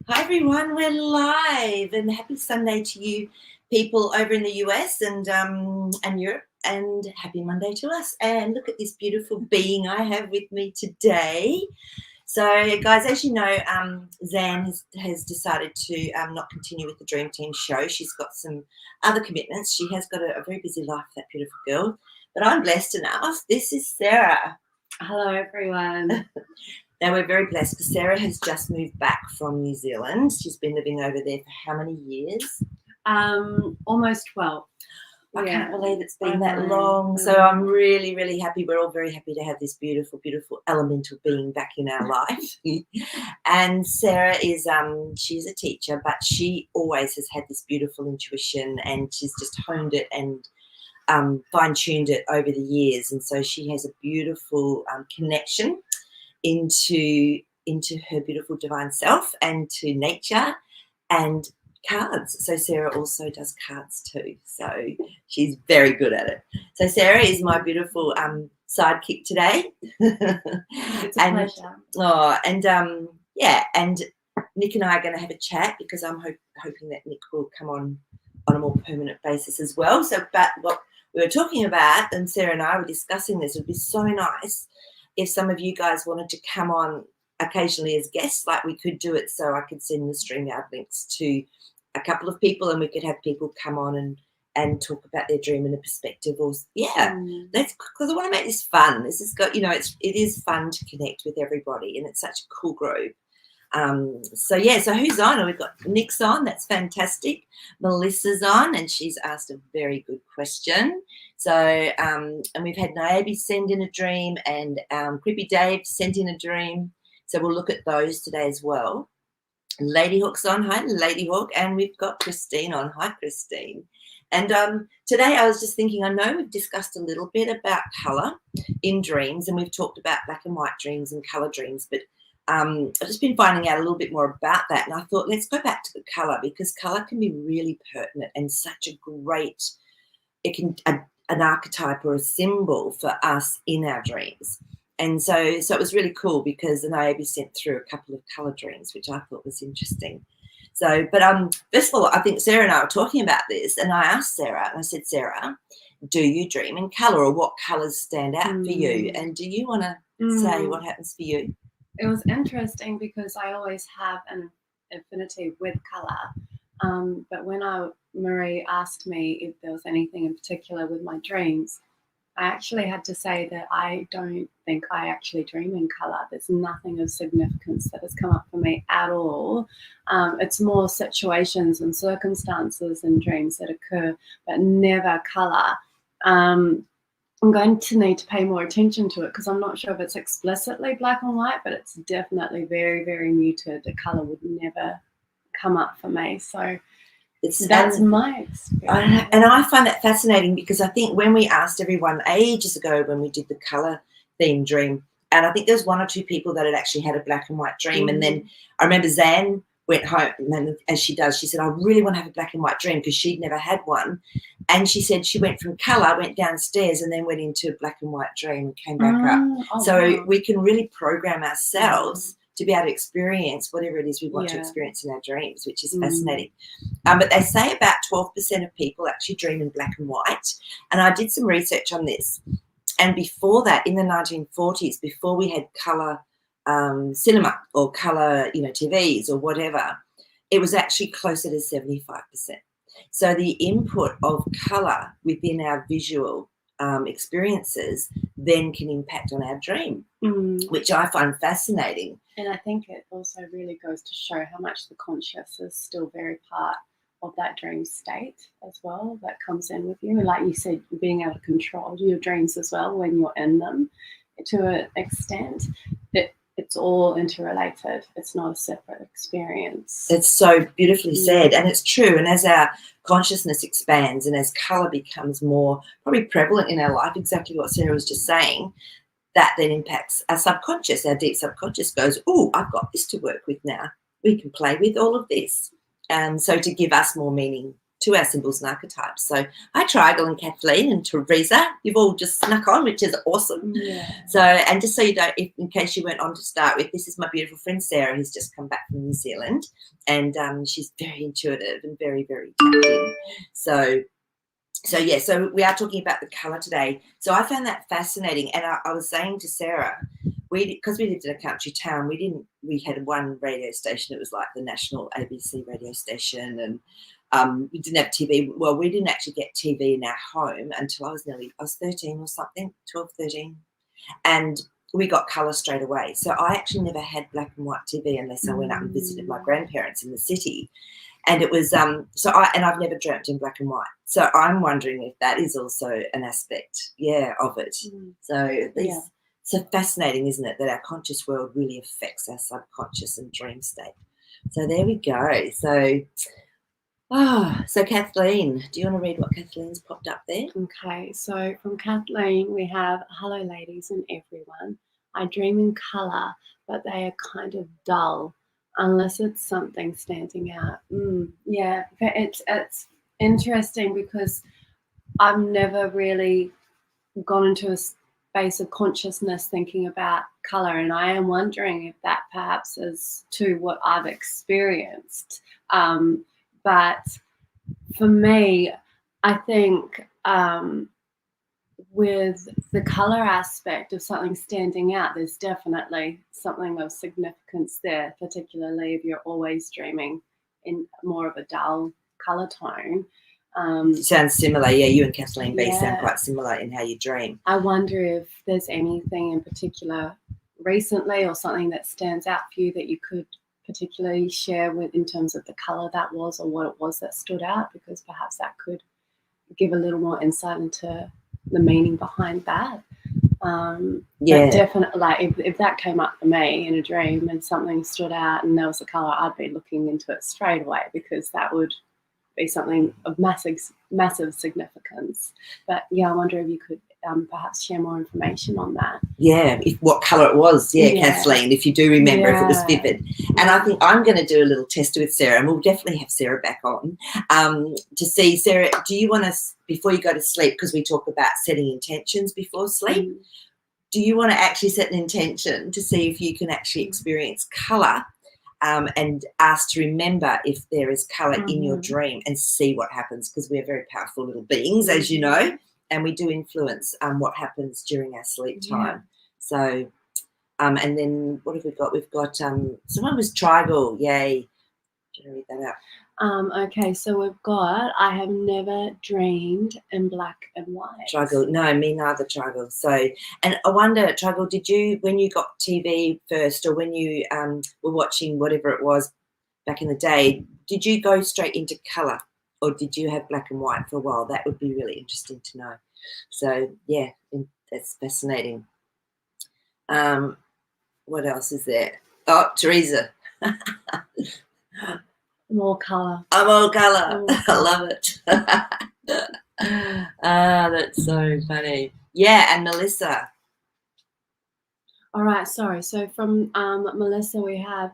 Hi everyone, we're live, and happy Sunday to you people over in the US and Europe, and happy Monday to us. And look at this beautiful being I have with me today. So, guys, as you know, Zan has decided to not continue with the Dream Team show. She's got some other commitments. She has got a very busy life, that beautiful girl. But I'm blessed enough. This is Sarah. Hello, everyone. Now, we're very blessed because Sarah has just moved back from New Zealand. She's been living over there for how many years? Almost 12. I can't believe it's been that long. So I'm really, really happy. We're all very happy to have this beautiful, beautiful elemental being back in our life. And Sarah is, she's a teacher, but she always has had this beautiful intuition, and she's just honed it and fine-tuned it over the years. And so she has a beautiful connection into her beautiful divine self and to nature and cards. So Sarah also does cards too. So she's very good at it. So Sarah is my beautiful sidekick today. It's a pleasure. Oh, and and Nick and I are going to have a chat because I'm hoping that Nick will come on a more permanent basis as well. So, but what we were talking about, and Sarah and I were discussing this, it would be so nice if some of you guys wanted to come on occasionally as guests, like we could do it, so I could send the StreamYard links to a couple of people and we could have people come on and talk about their dream in a perspective. Or that's because I want to make this fun. This has got, it is fun to connect with everybody, and it's such a cool group. So who's on? We've got Nick's on. That's fantastic. Melissa's on, and she's asked a very good question. So, and we've had Naomi send in a dream, and Creepy Dave sent in a dream. So we'll look at those today as well. Lady Hawk's on. Hi, Lady Hawk. And we've got Christine on. Hi, Christine. And today I was just thinking, I know we've discussed a little bit about colour in dreams, and we've talked about black and white dreams and colour dreams, but I've just been finding out a little bit more about that, and I thought let's go back to the colour, because colour can be really pertinent and such a great, an archetype or a symbol for us in our dreams. And so it was really cool because Naomi sent through a couple of colour dreams, which I thought was interesting. So, but first of all, I think Sarah and I were talking about this, and I asked Sarah, and I said, Sarah, do you dream in colour, or what colours stand out for you? And do you want to say what happens for you? It was interesting because I always have an affinity with colour. But when Marie asked me if there was anything in particular with my dreams, I actually had to say that I don't think I actually dream in colour. There's nothing of significance that has come up for me at all. It's more situations and circumstances and dreams that occur, but never colour. I'm going to need to pay more attention to it because I'm not sure if it's explicitly black and white, but it's definitely very, very muted. The colour would never come up for me. So that's my experience. And I find that fascinating because I think when we asked everyone ages ago when we did the colour theme dream, and I think there's one or two people that had actually had a black and white dream. And then I remember Zan went home, and as she does, she said, I really want to have a black and white dream because she'd never had one. And she said she went from colour, went downstairs, and then went into a black and white dream and came back up. We can really program ourselves to be able to experience whatever it is we want to experience in our dreams, which is fascinating. But they say about 12% of people actually dream in black and white. And I did some research on this. And before that, in the 1940s, before we had colour cinema or colour, TVs or whatever, it was actually closer to 75%. So the input of colour within our visual experiences then can impact on our dream, which I find fascinating. And I think it also really goes to show how much the conscious is still very part of that dream state as well, that comes in with you. And like you said, being able to control your dreams as well when you're in them to an extent. It's all interrelated. It's not a separate experience. It's so beautifully said, and it's true. And as our consciousness expands and as colour becomes more probably prevalent in our life, exactly what Sarah was just saying, that then impacts our subconscious. Our deep subconscious goes, oh, I've got this to work with now. We can play with all of this. So to give us more meaning to our symbols and archetypes. So hi, Trigal and Kathleen and Teresa. You've all just snuck on, which is awesome. Yeah. So, and just so you don't, in case you weren't on to start with, this is my beautiful friend Sarah, who's just come back from New Zealand, and she's very intuitive and very, very tapped in. So yeah, so we are talking about the colour today. So I found that fascinating, and I was saying to Sarah, because we lived in a country town, we had one radio station. It was like the national ABC radio station, and we didn't have TV. Well, we didn't actually get TV in our home until I was 13 or something, 12, 13. And we got colour straight away. So I actually never had black and white TV unless I went up and visited my grandparents in the city. And it was and I've never dreamt in black and white. So I'm wondering if that is also an aspect, of it. So it's so fascinating, isn't it, that our conscious world really affects our subconscious and dream state. So there we go. So Kathleen, do you want to read what Kathleen's popped up there? Okay, so from Kathleen, we have, hello ladies and everyone. I dream in colour, but they are kind of dull, unless it's something standing out. Yeah, it's interesting because I've never really gone into a space of consciousness thinking about colour, and I am wondering if that perhaps is to what I've experienced. But for me, I think with the colour aspect of something standing out, there's definitely something of significance there, particularly if you're always dreaming in more of a dull colour tone. Sounds similar, you and Kathleen B sound quite similar in how you dream. I wonder if there's anything in particular recently or something that stands out for you that you could particularly share with in terms of the colour that was, or what it was that stood out, because perhaps that could give a little more insight into the meaning behind that. Definitely, like if that came up for me in a dream and something stood out and there was a colour, I'd be looking into it straight away, because that would be something of massive significance. But I wonder if you could perhaps share more information on that. If what colour it was, Kathleen, if you do remember, if it was vivid. And I think I'm going to do a little test with Sarah, and we'll definitely have Sarah back on to see. Sarah, do you want to, before you go to sleep, because we talk about setting intentions before sleep, do you want to actually set an intention to see if you can actually experience colour and ask to remember if there is colour in your dream and see what happens, because we're very powerful little beings, as you know, and we do influence what happens during our sleep time. So, and then what have we got? We've got someone was Trigal. Yay. Do you want to read that out? Okay, so we've got, I have never dreamed in black and white. Trigal, no, me neither, Trigal. So, and I wonder, Trigal, did you, when you got TV first, or when you were watching whatever it was back in the day, did you go straight into colour, or did you have black and white for a while? That would be really interesting to know. So, that's fascinating. What else is there? Oh, Teresa. More colour. I'm all colour. I love it. That's so funny. Yeah, and Melissa. All right, sorry. So from Melissa, we have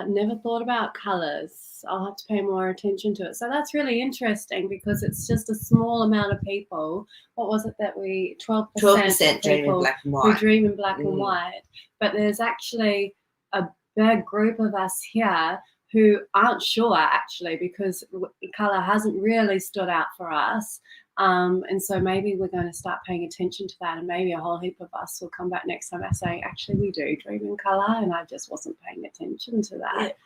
never thought about colours. I'll have to pay more attention to it. So that's really interesting, because it's just a small amount of people. What was it that 12% dream in black and white. Who dream in black and white. But there's actually a big group of us here who aren't sure, actually, because colour hasn't really stood out for us. And so maybe we're going to start paying attention to that, and maybe a whole heap of us will come back next time and say, actually, we do dream in colour, and I just wasn't paying attention to that.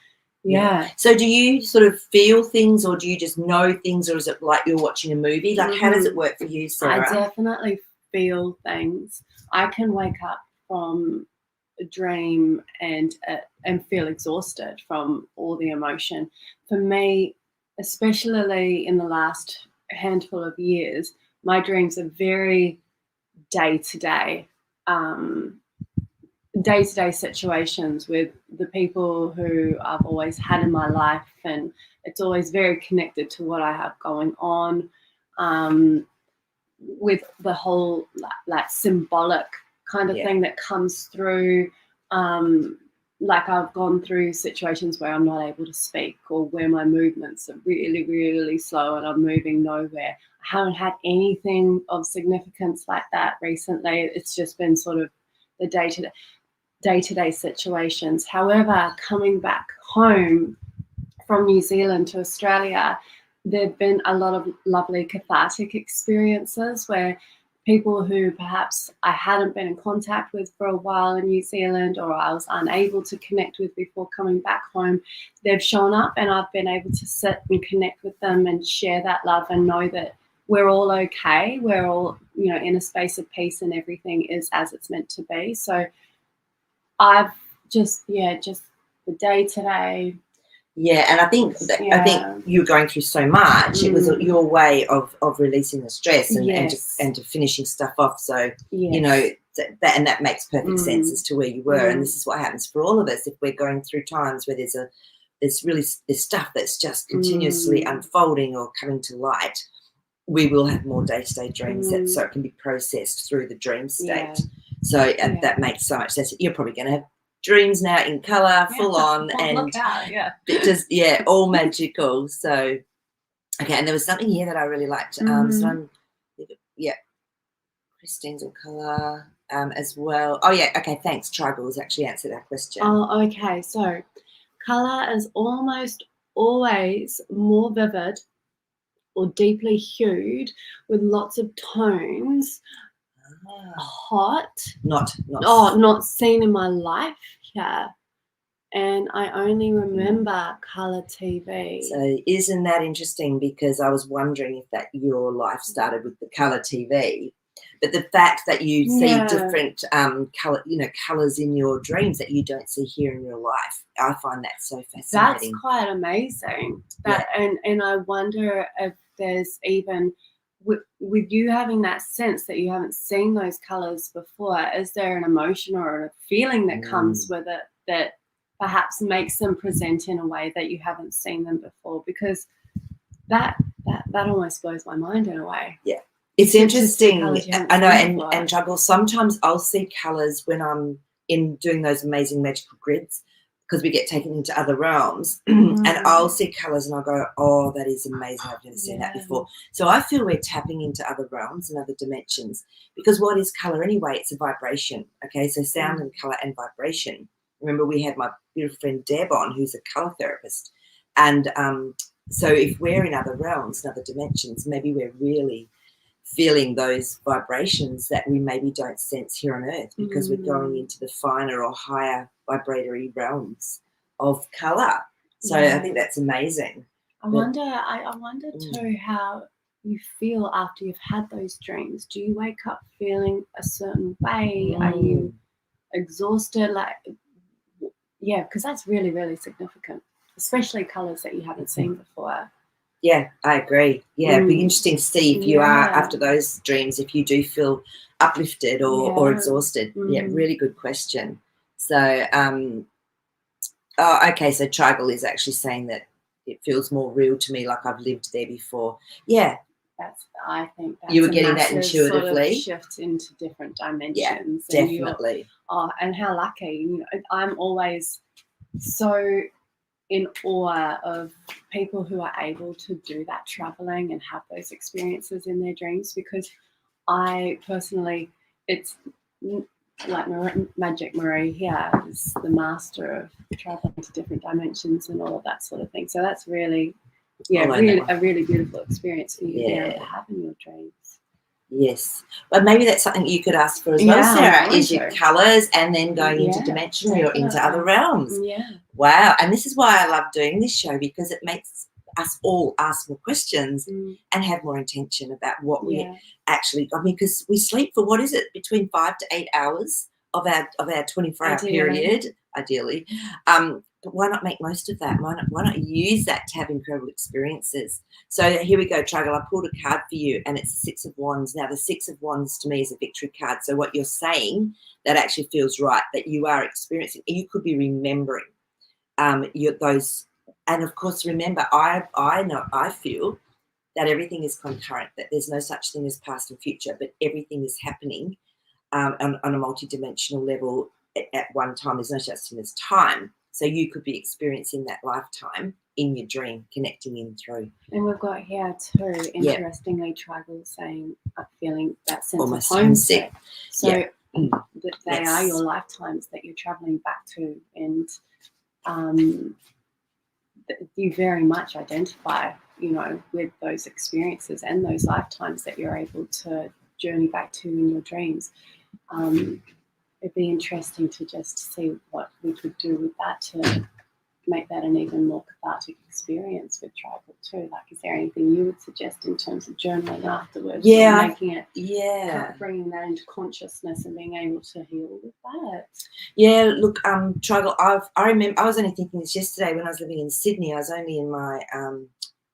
Yeah. So do you sort of feel things, or do you just know things, or is it like you're watching a movie? Like, how does it work for you, Sarah? I definitely feel things. I can wake up from a dream and feel exhausted from all the emotion. For me, especially in the last handful of years, my dreams are very day-to-day situations with the people who I've always had in my life, and it's always very connected to what I have going on, with the whole like symbolic kind of thing that comes through. like I've gone through situations where I'm not able to speak, or where my movements are really, really slow and I'm moving nowhere. I haven't had anything of significance like that recently. It's just been sort of the day-to-day situations. However, coming back home from New Zealand to Australia, there've been a lot of lovely cathartic experiences where people who perhaps I hadn't been in contact with for a while in New Zealand, or I was unable to connect with before coming back home, they've shown up and I've been able to sit and connect with them and share that love and know that we're all okay. We're all, in a space of peace and everything is as it's meant to be. So I've just the day-to-day. Yeah, and I think you were going through so much. It was your way of releasing the stress and to finishing stuff off. So that makes perfect sense as to where you were. And this is what happens for all of us if we're going through times where there's stuff that's just continuously unfolding or coming to light. We will have more day-to-day dreams so it can be processed through the dream state. So that makes so much sense. You're probably going to have dreams now in colour, full on, and all magical. So, okay, and there was something here that I really liked. Christine's in colour as well. Oh yeah, okay, thanks. Tribal has actually answered that question. Oh, okay. So, colour is almost always more vivid or deeply hued with lots of tones. Hot, not seen in my life. And I only remember colour TV. So isn't that interesting? Because I was wondering if that your life started with the colour TV, but the fact that you see different colours in your dreams that you don't see here in your life, I find that so fascinating. That's quite amazing. And I wonder if there's even with you having that sense that you haven't seen those colours before, is there an emotion or a feeling that comes with it that perhaps makes them present in a way that you haven't seen them before? Because that almost blows my mind in a way. Yeah, it's interesting. I know, and juggle. Sometimes I'll see colours when I'm in doing those amazing magical grids, because we get taken into other realms, and I'll see colours and I'll go, oh, that is amazing. I've never seen that before. So I feel we're tapping into other realms and other dimensions, because what is colour anyway? It's a vibration. Okay, so sound and colour and vibration. Remember, we had my beautiful friend Deb on, who's a colour therapist. And so if we're in other realms and other dimensions, maybe we're really feeling those vibrations that we maybe don't sense here on Earth, because we're going into the finer or higher vibratory realms of colour. So I think that's amazing. I wonder too how you feel after you've had those dreams. Do you wake up feeling a certain way? Are you exhausted? Because that's really, really significant, especially colours that you haven't seen before. Yeah, I agree. Yeah, it'd be interesting to see if you are, after those dreams, if you do feel uplifted or exhausted. Yeah, really good question. So, okay, so Tribal is actually saying that it feels more real to me, like I've lived there before. Yeah. I think that's you were getting that intuitively. Sort of shift into different dimensions. Yeah, definitely. And how lucky. I'm always so in awe of people who are able to do that traveling and have those experiences in their dreams, because I personally, it's like Magic Marie here is the master of traveling to different dimensions and all of that sort of thing. So that's really, a really beautiful experience for you to be able to have in your dreams. Yes, but maybe that's something you could ask for as well, Sarah. Is your colours and then going into dimensional or into other realms. Yeah. Wow, and this is why I love doing this show, because it makes us all ask more questions and have more intention about what we actually. I mean, because we sleep for what is it, between 5 to 8 hours of our 24-hour period, ideally. But why not make most of that? Why not use that to have incredible experiences? So here we go, Truggle. I pulled a card for you, and it's the Six of Wands. Now, the Six of Wands to me is a victory card. So what you're saying, that actually feels right, that you are experiencing, you could be remembering those. And, of course, remember, I feel that everything is concurrent, that there's no such thing as past and future, but everything is happening on a multidimensional level at one time. There's no such thing as time. So you could be experiencing that lifetime in your dream, connecting in through. And we've got here too, interestingly, Trigal saying feeling that sense Almost of homesick. So that they are your lifetimes that you're traveling back to, and you very much identify, with those experiences and those lifetimes that you're able to journey back to in your dreams. It'd be interesting to just see what we could do with that to make that an even more cathartic experience with Tribal too. Like, is there anything you would suggest in terms of journaling afterwards? Yeah, making it, bringing that into consciousness and being able to heal with that. Yeah, look, Tribal. I remember I was only thinking this yesterday when I was living in Sydney. I was only in my, I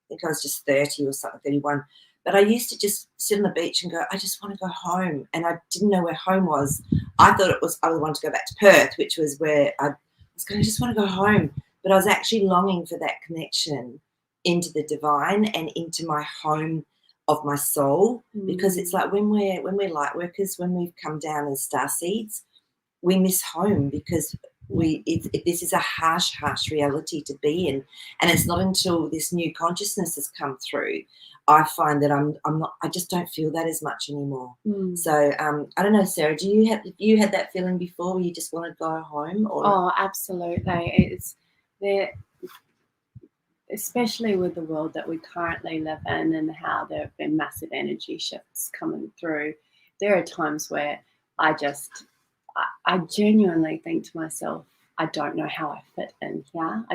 think I was just 30 or something, 31. But I used to just sit on the beach and go, I just want to go home. And I didn't know where home was. I thought I wanted to go back to Perth, which was where I was going, I just want to go home. But I was actually longing for that connection into the divine and into my home of my soul. Because it's like when we're light workers, when we've come down as star seeds, we miss home because this is a harsh reality to be in. And it's not until this new consciousness has come through, I find that I just don't feel that as much anymore. So I don't know, Sarah, have you had that feeling before where you just want to go home? Or? Oh, absolutely. It's there, especially with the world that we currently live in and how there have been massive energy shifts coming through. There are times where I genuinely think to myself, I don't know how I fit in here.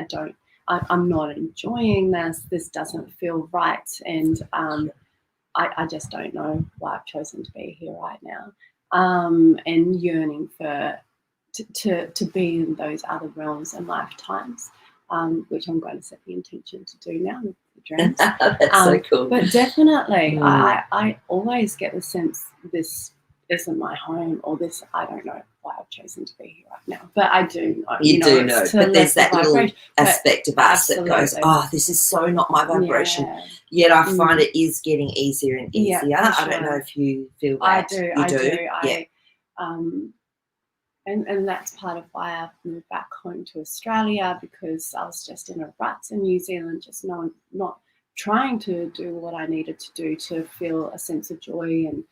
I'm not enjoying this. This doesn't feel right. And I just don't know why I've chosen to be here right now. And yearning to be in those other realms and lifetimes, which I'm going to set the intention to do now with the dreams. That's so cool. But definitely, I always get the sense this isn't my home, or this, I don't know why I've chosen to be here right now. But I do know. You do know. But there's that little aspect of us that goes, this is so not my vibration. Yeah. Yet I find it is getting easier and easier. Yeah, I don't know if you feel that. I do. And that's part of why I've moved back home to Australia, because I was just in a rut in New Zealand, just not trying to do what I needed to do to feel a sense of joy and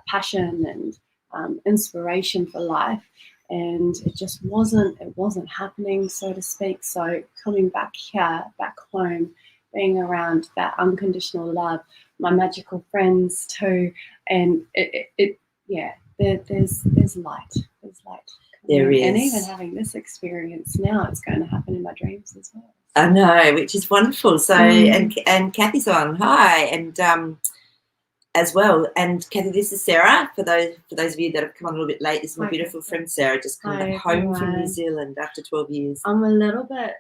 passion and inspiration for life, and it just wasn't happening, so to speak. So coming back here, back home, being around that unconditional love, my magical friends too, and there's light. There is. And even having this experience now, it's going to happen in my dreams as well. I know, which is wonderful. So and Kathy's on. Hi, and as well. And Kathy, this is Sarah. For those of you that have come on a little bit late, this is my beautiful friend Sarah, just come back home from New Zealand after 12 years. I'm a little bit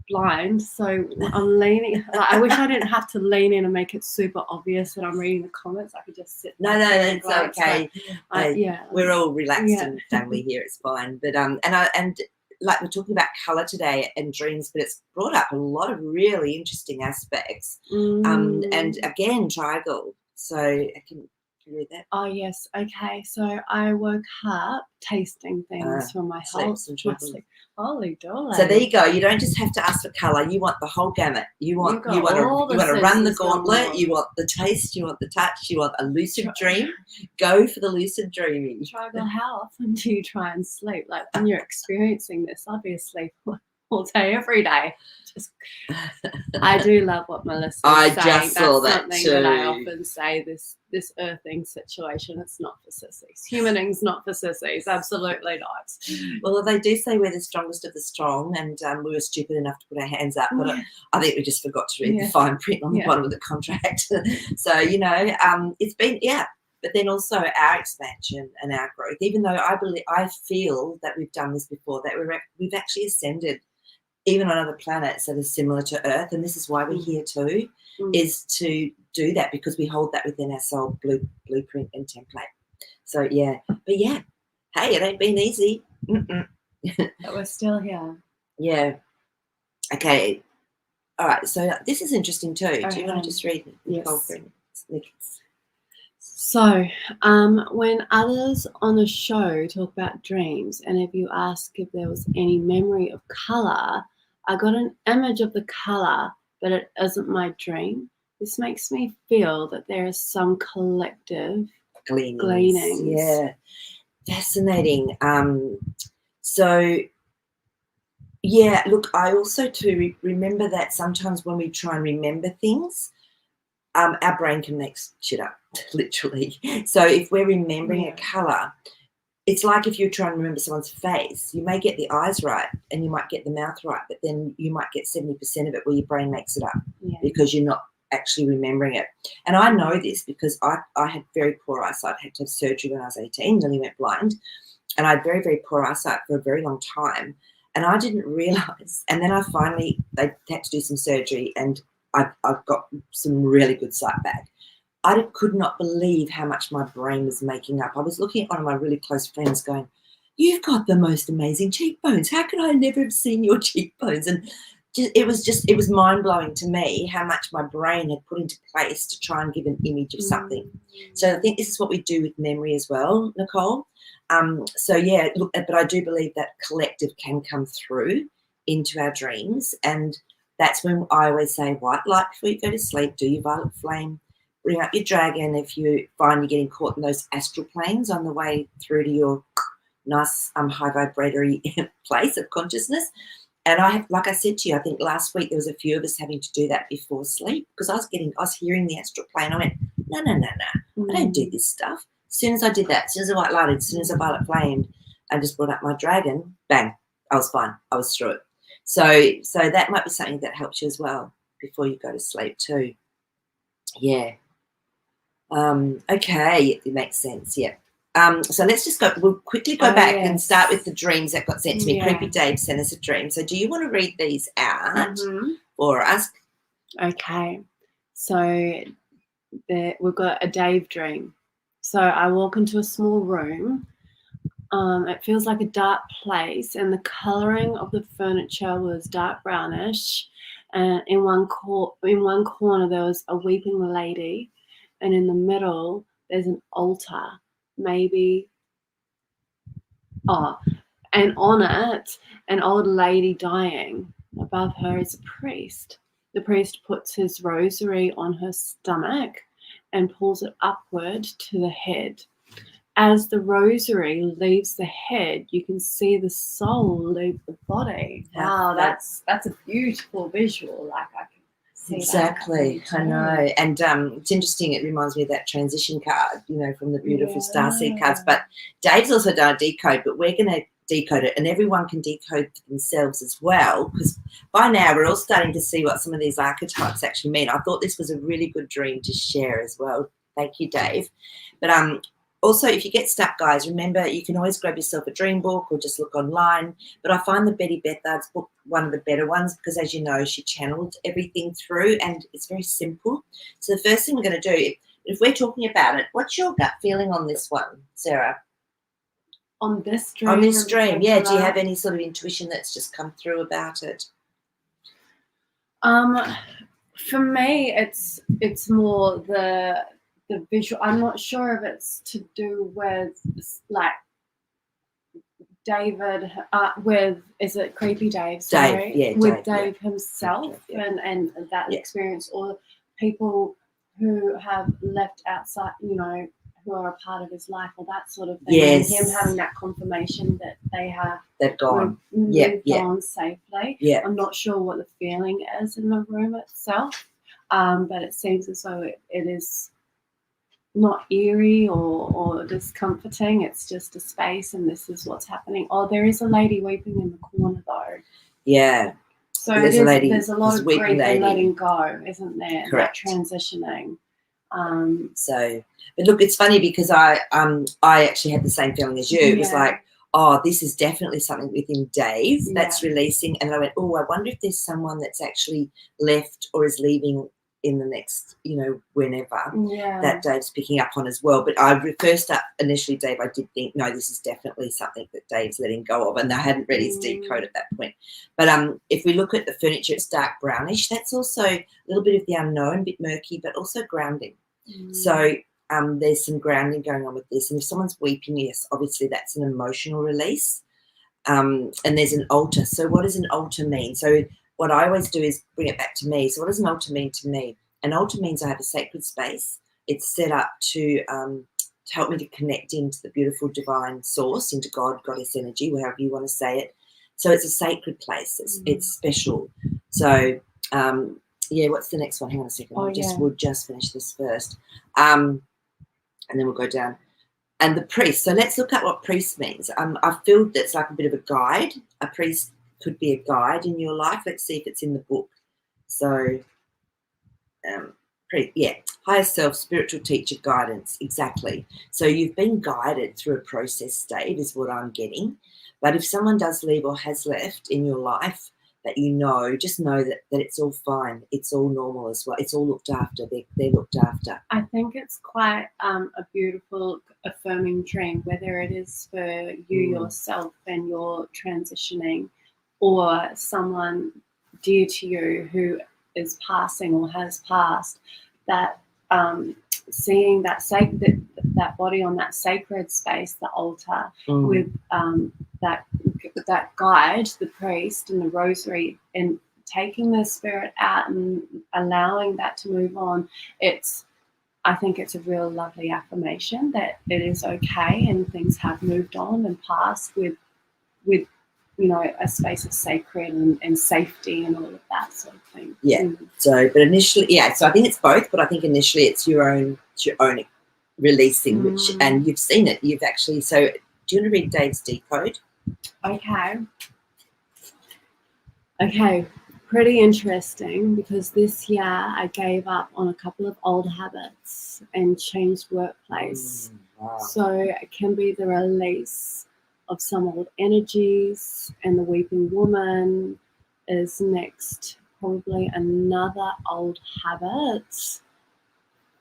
blind, so I'm leaning. I wish I didn't have to lean in and make it super obvious that I'm reading the comments. I could just sit. No, it's okay. But, we're all relaxed and family here. It's fine. But and like we're talking about color today and dreams, but it's brought up a lot of really interesting aspects. And again, triangle. So I can read that. Oh yes, okay. So I woke up tasting things from my whole sleep. Holy dolly! So there you go. You don't just have to ask for colour. You want the whole gamut. You want to run the gauntlet. You want the taste. You want the touch. You want a lucid dream. Go for the lucid dreaming. Trigal, how often do you try and sleep? Like when you're experiencing this, obviously all day, every day. I do love what Melissa is saying. Just saw That's that something too. that I often say, this earthing situation, it's not for sissies. Humaning's not for sissies, absolutely not. Well, they do say we're the strongest of the strong, and we were stupid enough to put our hands up, but I think we just forgot to read the fine print on the bottom of the contract. So, it's been, but then also our expansion and our growth, even though I feel that we've done this before, that we've actually ascended even on other planets that are similar to Earth, and this is why we're here too, is to do that because we hold that within our soul blueprint and template. So hey, it ain't been easy. But we're still here. Yeah. Okay. All right. So this is interesting too. Do you want to just read the whole thing? So, when others on the show talk about dreams, and if you ask if there was any memory of color, I got an image of the color, but it isn't my dream. This makes me feel that there is some collective gleanings. Yeah, fascinating. So yeah, look, I also too remember that sometimes when we try and remember things, our brain can make shit up, literally. So if we're remembering a color, it's like if you're trying to remember someone's face, you may get the eyes right and you might get the mouth right, but then you might get 70% of it where your brain makes it up because you're not actually remembering it. And I know this because I had very poor eyesight. I had to have surgery when I was 18, nearly went blind. And I had very, very poor eyesight for a very long time. And I didn't realize. And then they had to do some surgery and I've got some really good sight back. I could not believe how much my brain was making up. I was looking at one of my really close friends going, "You've got the most amazing cheekbones. How could I never have seen your cheekbones?" And it was mind-blowing to me how much my brain had put into place to try and give an image of something. So I think this is what we do with memory as well, Nicole. So yeah, look, but I do believe that collective can come through into our dreams. And that's when I always say, white light before you go to sleep, do your violet flame, bring up your dragon if you find you're getting caught in those astral planes on the way through to your nice high vibratory place of consciousness. And I have, like I said to you, I think last week there was a few of us having to do that before sleep because I was hearing the astral plane. I went, no, I don't do this stuff. As soon as I did that, as soon as I white lighted, as soon as I violet flamed, I just brought up my dragon, bang, I was fine. I was through it. So that might be something that helps you as well before you go to sleep too. Yeah. Okay, it makes sense. Yeah. So let's just go. We'll quickly go back and start with the dreams that got sent to me. Yeah. Creepy Dave sent us a dream. So do you want to read these out for us? Okay. So we've got a Dave dream. So I walk into a small room. It feels like a dark place, and the colouring of the furniture was dark brownish. And in one corner there was a weeping lady, and in the middle there's an altar, and on it an old lady dying. Above her is a priest. The priest puts his rosary on her stomach and pulls it upward to the head. As the rosary leaves the head, you can see the soul leave the body. Wow, that's a beautiful visual. Like I can see exactly. I know, and it's interesting. It reminds me of that transition card, from the beautiful starseed cards. But Dave's also done a decode, but we're going to decode it, and everyone can decode for themselves as well. Because by now we're all starting to see what some of these archetypes actually mean. I thought this was a really good dream to share as well. Thank you, Dave. But also, if you get stuck, guys, remember you can always grab yourself a dream book or just look online. But I find the Betty Bethard's book one of the better ones because, as you know, she channeled everything through and it's very simple. So the first thing we're going to do, if we're talking about it, what's your gut feeling on this one, Sarah? On this dream? On this dream, yeah. Do you have any sort of intuition that's just come through about it? For me, it's more the visual. I'm not sure if it's to do with like David is it Creepy Dave? Sorry, Dave, yeah, with Dave himself yeah. and that experience, or people who have left outside, who are a part of his life, or that sort of thing. Yes. And him having that confirmation that they've gone, gone safely. Yeah. I'm not sure what the feeling is in the room itself, but it seems as though it is not eerie or discomforting. It's just a space, and this is what's happening. Oh, there is a lady weeping in the corner, though. Yeah. So there's a lot of grief and letting go, isn't there? Correct. That transitioning. But look, it's funny because I actually had the same feeling as you. It was like, oh, this is definitely something within Dave that's releasing. And I went, oh, I wonder if there's someone that's actually left or is leaving in the next, whenever that Dave's picking up on as well. But first up, initially, Dave, I did think, no, this is definitely something that Dave's letting go of, and I hadn't read his decode at that point. But if we look at the furniture, it's dark brownish. That's also a little bit of the unknown, a bit murky, but also grounding. So there's some grounding going on with this. And if someone's weeping, yes, obviously that's an emotional release. And there's an altar. So what does an altar mean? So what I always do is bring it back to me. So what does an altar mean to me? An altar means I have a sacred space. It's set up to help me to connect into the beautiful divine source, into God, goddess energy, however you want to say it. So it's a sacred place. It's special. So what's the next one? Hang on a second. We'll just finish this first. And then we'll go down. And the priest. So let's look at what priest means. I feel that's like a bit of a guide. A priest could be a guide in your life. Let's see if it's in the book. So, higher self, spiritual teacher, guidance. Exactly. So you've been guided through a process, Dave, is what I'm getting. But if someone does leave or has left in your life, that just know that it's all fine. It's all normal as well. It's all looked after. They're looked after. I think it's quite a beautiful, affirming dream, whether it is for you yourself and you're transitioning, or someone dear to you who is passing or has passed, that seeing that body on that sacred space, the altar, with that guide, the priest and the rosary, and taking the spirit out and allowing that to move on. I think it's a real lovely affirmation that it is okay and things have moved on and passed with a space of sacred and safety and all of that sort of thing. Yeah. So, but initially, so I think it's both, but I think initially it's your own releasing, which, and you've seen it. You've actually, so do you want to read Dave's decode? Okay. Pretty interesting, because this year I gave up on a couple of old habits and changed workplace. Wow. So it can be the release of some old energies, and the weeping woman is next. Probably another old habit.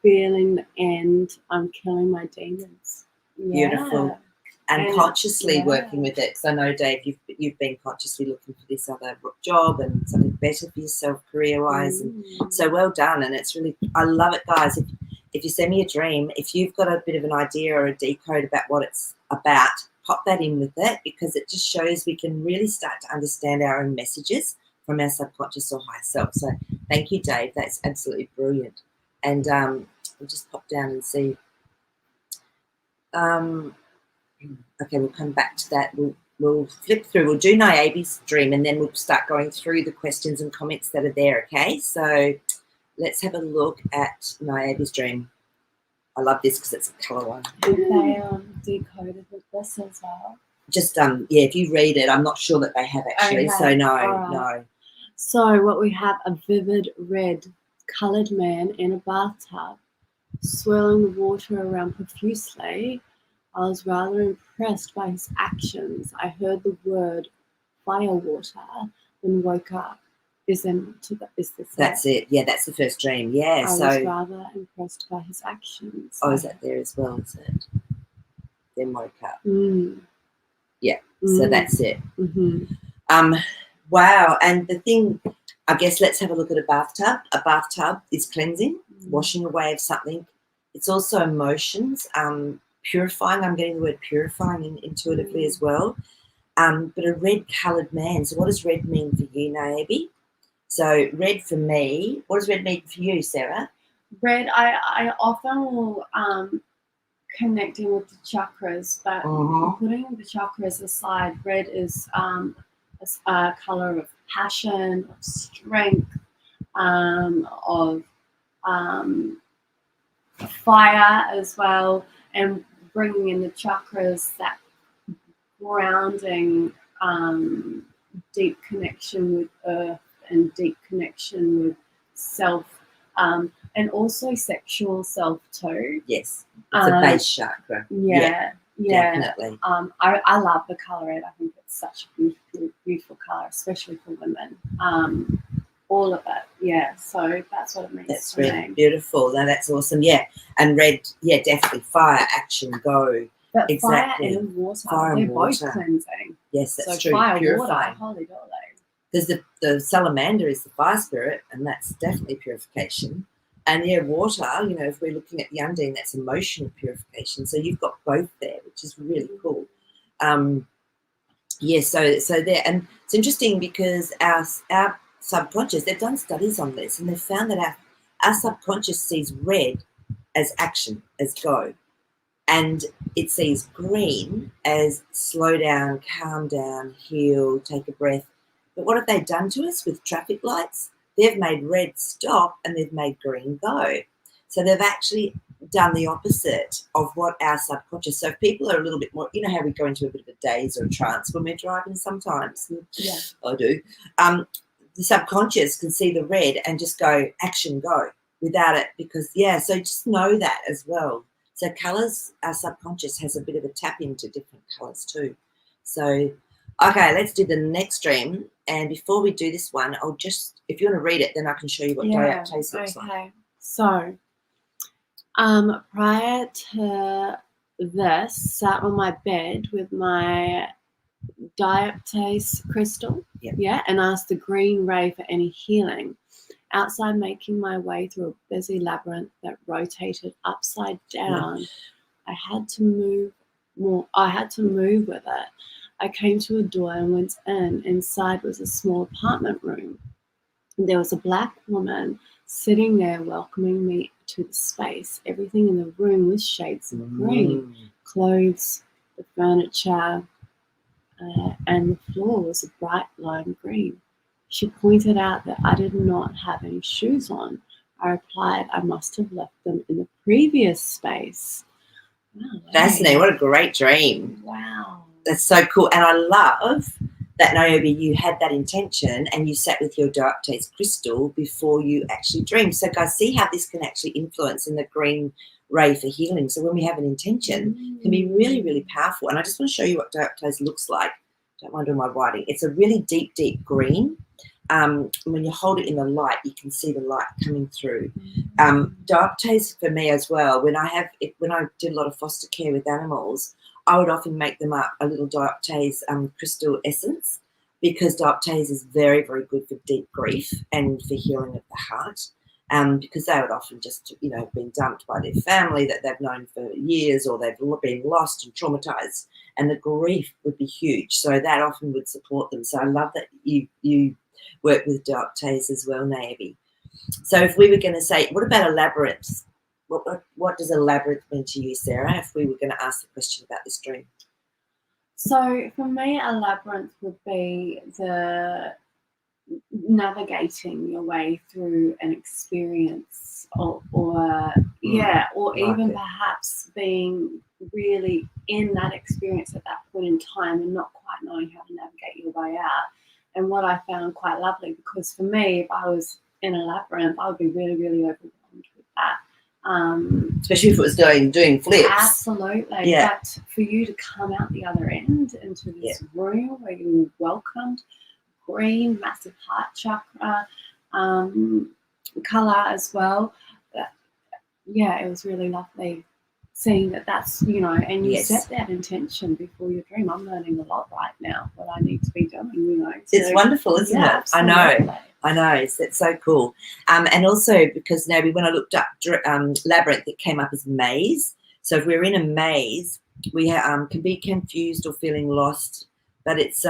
Feeling the end. I'm killing my demons. Beautiful. And consciously working with it. Because I know, Dave, you've been consciously looking for this other job and something better for yourself career-wise. And so well done. And it's really, I love it, guys. If you send me a dream, if you've got a bit of an idea or a decode about what it's about, pop that in with it, because it just shows we can really start to understand our own messages from our subconscious or higher self. So thank you, Dave. That's absolutely brilliant. And we'll just pop down and see. Okay, we'll come back to that. We'll flip through. We'll do Niobe's dream, and then we'll start going through the questions and comments that are there, okay? So let's have a look at Niobe's dream. I love this because it's a colour one. Did they decoded with this as well? Just, if you read it, I'm not sure that they have actually, so no. So what we have, a vivid red coloured man in a bathtub, swirling the water around profusely. I was rather impressed by his actions. I heard the word firewater and woke up. Is this That's it? Yeah, that's the first dream. Yeah. I was rather impressed by his actions. Oh, is that there as well? Is it? Then woke up. Yeah. So that's it. Wow. And the thing, I guess, let's have a look at a bathtub. A bathtub is cleansing, washing away of something. It's also emotions. Purifying. I'm getting the word purifying intuitively as well. But a red coloured man. So what does red mean for you, Niobe? So red for me. What does red mean for you, Sarah? Red, I often will connect in with the chakras, but putting the chakras aside, red is a colour of passion, of strength, of fire as well, and bringing in the chakras, that grounding, deep connection with earth and deep connection with self, and also sexual self too. Yes, it's a base chakra. Yeah, definitely. I love the colour red. I think it's such a beautiful colour, especially for women. All of it, yeah. So that's what it means. That's really beautiful. No, that's awesome. Yeah, and red, yeah, definitely fire, action, go. But exactly. Fire and water, they're both cleansing. Yes, that's so true. Fire, Purifying. water, holy dolly. Because the salamander is the fire spirit, and that's definitely purification. And yeah, water, you know, if we're looking at the undine, that's emotional purification. So you've got both there, which is really cool. Yeah, so there, and it's interesting because our subconscious, they've done studies on this, and they've found that our subconscious sees red as action, as go, and it sees green as slow down, calm down, heal, take a breath. But what have they done to us with traffic lights? They've made red stop and they've made green go. So they've actually done the opposite of what our subconscious. So if people are a little bit more, you know how we go into a bit of a daze or a trance when we're driving sometimes? Yeah. I do. The subconscious can see the red and just go, action, go, without it, because, yeah, so just know that as well. So colours, our subconscious has a bit of a tap into different colours too. So, okay, let's do the next dream. And before we do this one, I'll just, if you want to read it, then I can show you what diaptase looks like. Okay. So, prior to this, sat on my bed with my diaptase crystal, Yep. and asked the green ray for any healing. Outside, making my way through a busy labyrinth that rotated upside down, I had to move with it. I came to a door and went in. Inside was a small apartment room. There was a black woman sitting there welcoming me to the space. Everything in the room was shades of green. Clothes, the furniture, and the floor was a bright lime green. She pointed out that I did not have any shoes on. I replied I must have left them in the previous space. Wow, Fascinating. What a great dream. Wow. That's so cool. And I love that, Niobe, you had that intention and you sat with your diaptase crystal before you actually dreamed. So guys, see how this can actually influence in the green ray for healing. So when we have an intention, it can be really, really powerful. And I just want to show you what diaptase looks like. Don't mind all my writing. It's a really deep, deep green. When you hold it in the light, you can see the light coming through. Diaptase for me as well, when I did a lot of foster care with animals, I would often make them up a little diaptase crystal essence, because diaptase is very, very good for deep grief and for healing of the heart. Because they would often just, been dumped by their family that they've known for years, or they've been lost and traumatized, and the grief would be huge. So that often would support them. So I love that you work with diaptase as well, Niobe. So if we were going to say, what about a labyrinth? What does a labyrinth mean to you, Sarah, if we were going to ask the question about this dream? So for me, a labyrinth would be the navigating your way through an experience, or even perhaps being really in that experience at that point in time and not quite knowing how to navigate your way out. And what I found quite lovely, because for me, if I was in a labyrinth, I would be really, really overwhelmed with that. Especially if it was doing flips. Absolutely. Yeah. But for you to come out the other end into this room where you were welcomed, green, massive heart chakra, colour as well. It was really lovely seeing that's, and you set that intention before your dream. I'm learning a lot right now what I need to be doing, So, it's wonderful, isn't it? Absolutely. I know. It's so cool. And also because now when I looked up labyrinth, it came up as maze. So if we're in a maze, we can be confused or feeling lost. But it's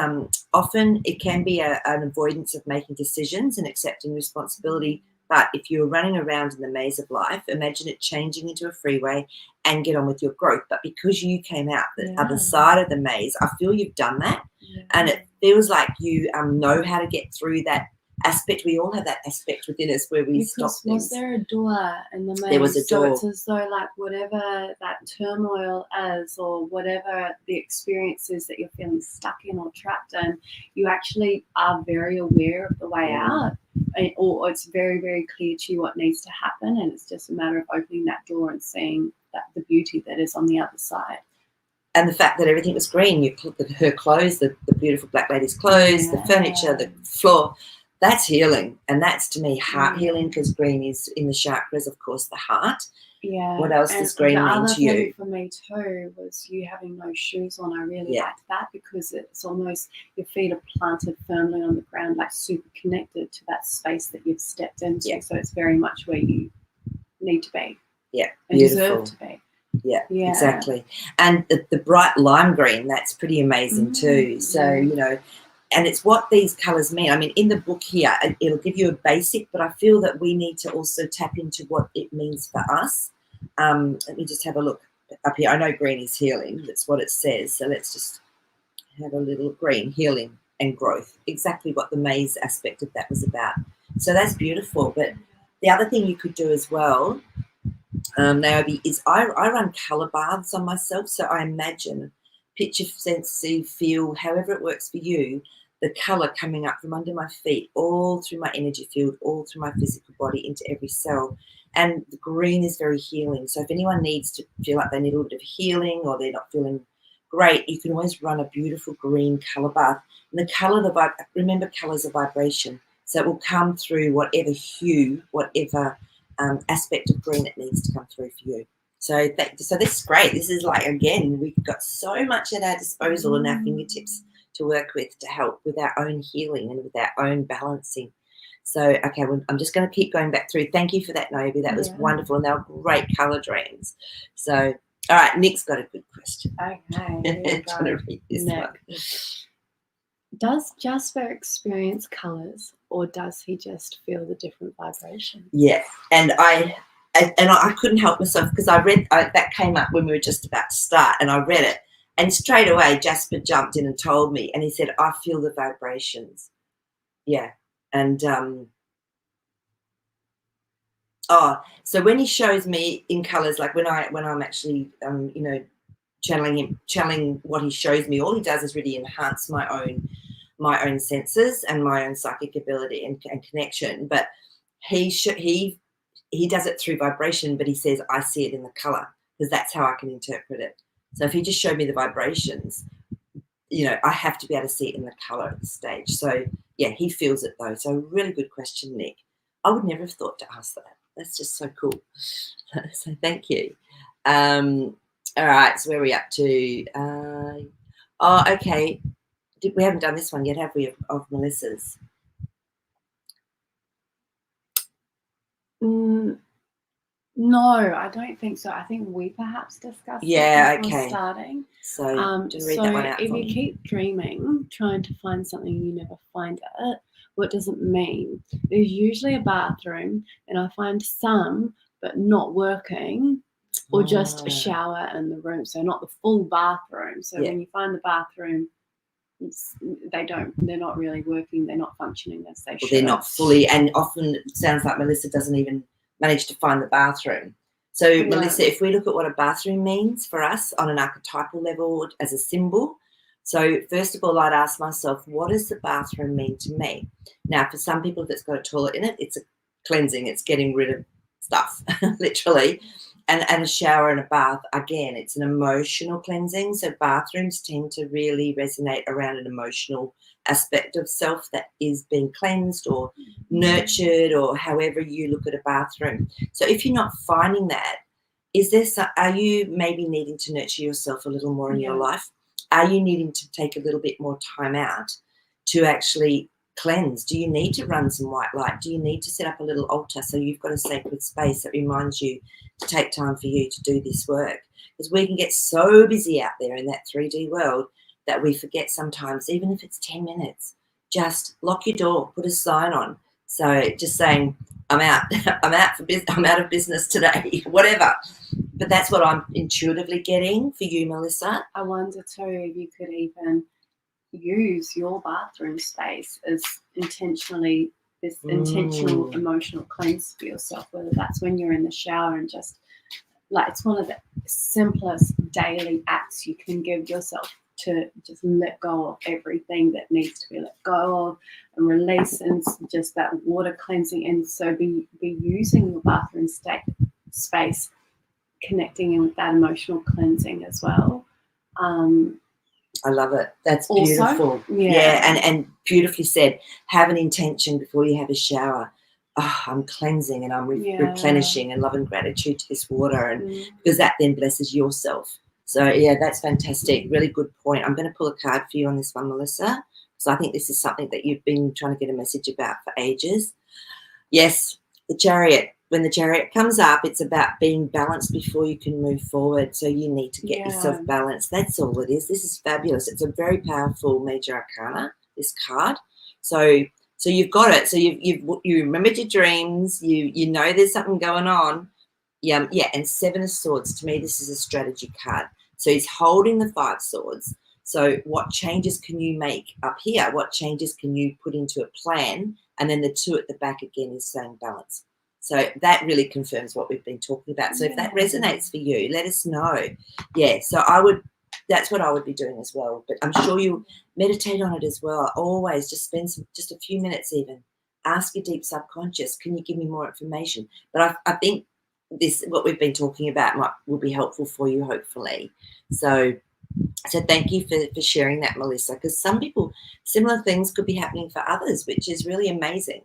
often it can be an avoidance of making decisions and accepting responsibility. But if you're running around in the maze of life, imagine it changing into a freeway and get on with your growth. But because you came out the other side of the maze, I feel you've done that. Yeah. And it feels like you know how to get through that aspect. We all have that aspect within us where we stop things. Was there a door in the maze? There was a door. So it's as though like whatever that turmoil is, or whatever the experience is that you're feeling stuck in or trapped in, you actually are very aware of the way out, or it's very, very clear to you what needs to happen, and it's just a matter of opening that door and seeing the beauty that is on the other side. And the fact that everything was green, you put her clothes, the beautiful black lady's clothes, the furniture, the floor, that's healing. And that's, to me, heart healing, because green is in the chakras, of course, the heart. Yeah. What else does green mean to you? The other thing for me too was you having no shoes on. I really liked that, because it's almost your feet are planted firmly on the ground, like super connected to that space that you've stepped into. So it's very much where you need to be. Yeah, and beautiful. deserve to be. Yeah, Yeah. exactly. And the bright lime green, that's pretty amazing too. So, you know, and it's what these colours mean. I mean, in the book here, it'll give you a basic, but I feel that we need to also tap into what it means for us. Let me just have a look up here. I know green is healing. That's what it says. So let's just have a little green, healing and growth. Exactly what the maze aspect of that was about. So that's beautiful. But the other thing you could do as well, Naomi, is I run colour baths on myself. So I imagine, picture, sense, see, feel, however it works for you, the colour coming up from under my feet, all through my energy field, all through my physical body, into every cell. And the green is very healing. So if anyone needs to feel like they need a little bit of healing or they're not feeling great, you can always run a beautiful green colour bath. And the colour, remember, colours are vibration. So it will come through whatever hue, whatever aspect of green that needs to come through for you. So this is great. This is like, again, we've got so much at our disposal and our fingertips to work with to help with our own healing and with our own balancing. So, okay, I'm just going to keep going back through. Thank you for that, Nobi. That was wonderful, and they were great colour dreams. So, all right, Nick's got a good question. Okay. Trying to read this one. Does Jasper experience colours, or does he just feel the different vibrations? Yeah, and I couldn't help myself because I read that came up when we were just about to start, and I read it, and straight away Jasper jumped in and told me, and he said, "I feel the vibrations." Yeah, and so when he shows me in colours, like when I'm actually you know, channeling what he shows me, all he does is really enhance my own senses and my own psychic ability and connection. But he does it through vibration, but he says I see it in the color because that's how I can interpret it. So if he just showed me the vibrations, you know, I have to be able to see it in the color at this stage. So yeah, he feels it though. So really good question, Nick. I would never have thought to ask that. That's just so cool. So thank you. All right, so where are we up to? Okay. We haven't done this one yet, have we, of Melissa's? No, I don't think so. I think we perhaps discussed it before starting. So, read that one out if for you me. keep dreaming, trying to find something, you never find it, what does it mean? There's usually a bathroom, and I find some, but not working, or just a shower in the room. So not the full bathroom. So when you find the bathroom, they're not really working. They're not functioning as they should. They're not fully, and often it sounds like Melissa doesn't even manage to find the bathroom. So Melissa, if we look at what a bathroom means for us on an archetypal level as a symbol, so first of all, I'd ask myself, what does the bathroom mean to me? Now, for some people that's got a toilet in it, it's a cleansing, it's getting rid of stuff, literally. And a shower and a bath, again, it's an emotional cleansing. So bathrooms tend to really resonate around an emotional aspect of self that is being cleansed or nurtured, or however you look at a bathroom. So if you're not finding that, are you maybe needing to nurture yourself a little more in your life? Are you needing to take a little bit more time out to actually cleanse? Do you need to run some white light? Do you need to set up a little altar so you've got a sacred space that reminds you to take time for you to do this work? Because we can get so busy out there in that 3D world that we forget sometimes, even if it's 10 minutes, just lock your door, put a sign on. So just saying, I'm out, I'm out of business today, whatever. But that's what I'm intuitively getting for you, Melissa. I wonder too if you could even use your bathroom space as intentional emotional cleanse for yourself, whether that's when you're in the shower and just like it's one of the simplest daily acts you can give yourself to just let go of everything that needs to be let go of and release, and just that water cleansing. And so be using your bathroom space, connecting in with that emotional cleansing as well. I love it. That's beautiful. Yeah, and beautifully said. Have an intention before you have a shower. Oh, I'm cleansing and I'm replenishing and love and gratitude to this water, and because that then blesses yourself. So yeah, that's fantastic. Really good point. I'm going to pull a card for you on this one, Melissa, because I think this is something that you've been trying to get a message about for ages. Yes, the Chariot. when the Chariot comes up, it's about being balanced before you can move forward. So you need to get yourself balanced. That's all it is. This is fabulous. It's a very powerful major arcana, this card. So you've got it. So you remembered your dreams. You know there's something going on. Yeah. And Seven of Swords, to me, this is a strategy card. So he's holding the 5 swords. So what changes can you make up here? What changes can you put into a plan? And then the 2 at the back again is saying balance. So that really confirms what we've been talking about. So if that resonates for you, let us know. Yeah, so that's what I would be doing as well. But I'm sure you meditate on it as well. Always just spend just a few minutes even. Ask your deep subconscious, can you give me more information? But I think what we've been talking about will be helpful for you, hopefully. So thank you for sharing that, Melissa, because some people, similar things could be happening for others, which is really amazing.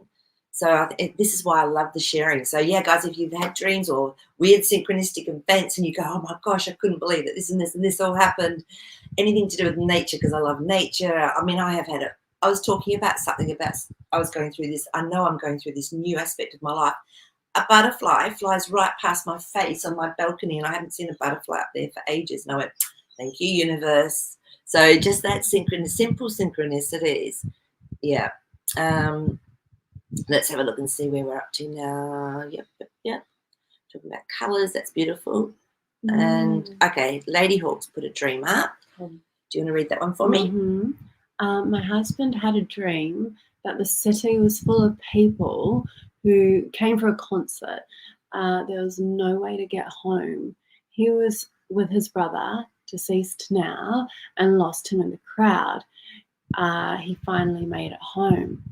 So this is why I love the sharing. So, yeah, guys, if you've had dreams or weird synchronistic events and you go, oh, my gosh, I couldn't believe that this and this and this all happened, anything to do with nature, because I love nature. I mean, I have had it. I was talking about something about I was going through this. I know I'm going through this new aspect of my life. A butterfly flies right past my face on my balcony, and I haven't seen a butterfly up there for ages. And I went, thank you, universe. So just that simple synchronicities. Yeah. Let's have a look and see where we're up to now. Yep. Talking about colours. That's beautiful. And, okay, Lady Hawk's put a dream up. Do you want to read that one for me? My husband had a dream that the city was full of people who came for a concert. There was no way to get home. He was with his brother, deceased now, and lost him in the crowd. He finally made it home.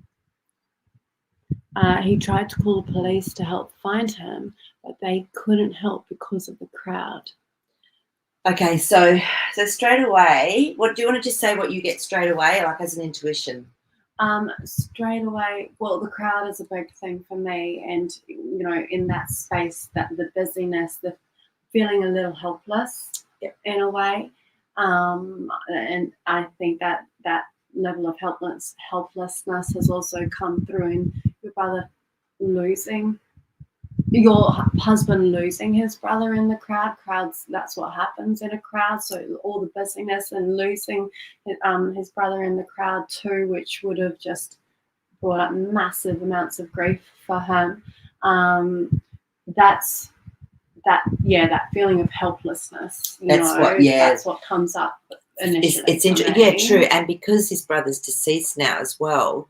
He tried to call the police to help find him, but they couldn't help because of the crowd. Okay, so straight away, what do you want to just say what you get straight away, like as an intuition? Straight away, well, the crowd is a big thing for me, and in that space, that the busyness, the feeling a little helpless in a way, and I think that level of helplessness has also come through in your brother losing. Your husband losing his brother in the crowds, that's what happens in a crowd. So all the busyness and losing his brother in the crowd too, which would have just brought up massive amounts of grief for him. That feeling of helplessness. That's what comes up initially. It's interesting. Yeah, true. And because his brother's deceased now as well,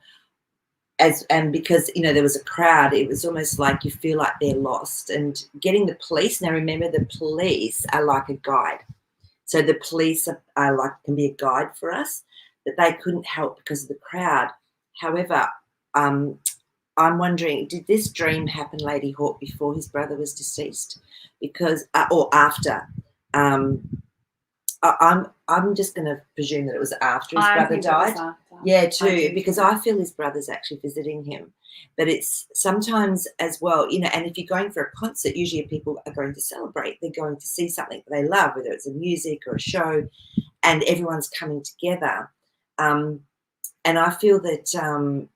and because there was a crowd, it was almost like you feel like they're lost. And getting the police, now remember, the police are like a guide. So the police are like, can be a guide for us, but they couldn't help because of the crowd. However, I'm wondering, did this dream happen, Lady Hawk, before his brother was deceased? Because or after? I'm just going to presume that it was after his brother died. Yeah, too, because I feel his brother's actually visiting him. But it's sometimes as well, and if you're going for a concert, usually people are going to celebrate. They're going to see something that they love, whether it's a music or a show, and everyone's coming together. And I feel that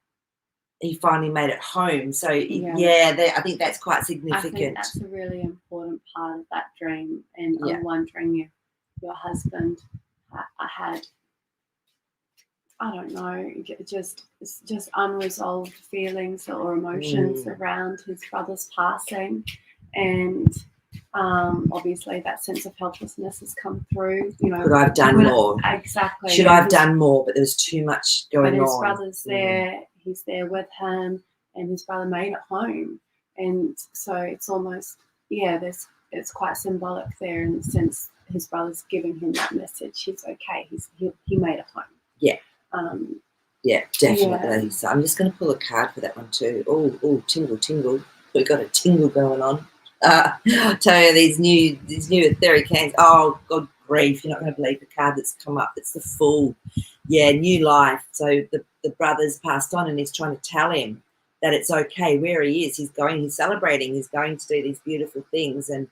he finally made it home. So, I think that's quite significant. I think that's a really important part of that dream. And I'm wondering if your husband had, I don't know, just unresolved feelings or emotions around his brother's passing, and obviously that sense of helplessness has come through. Could I have done more? Exactly. Should I have done more? But there was too much going on. But his brother's there. He's there with him, and his brother made it home, and so it's almost it's quite symbolic there in the sense his brother's giving him that message. He's okay. He made it home. Yeah. Definitely. Yeah. So I'm just going to pull a card for that one too. Oh, tingle. We've got a tingle going on. I'll tell you, these new etheric hands. Oh, God grief! You're not going to believe the card that's come up. It's the Fool. Yeah, new life. So the brother's passed on, and he's trying to tell him that it's okay where he is. He's celebrating. He's going to do these beautiful things, and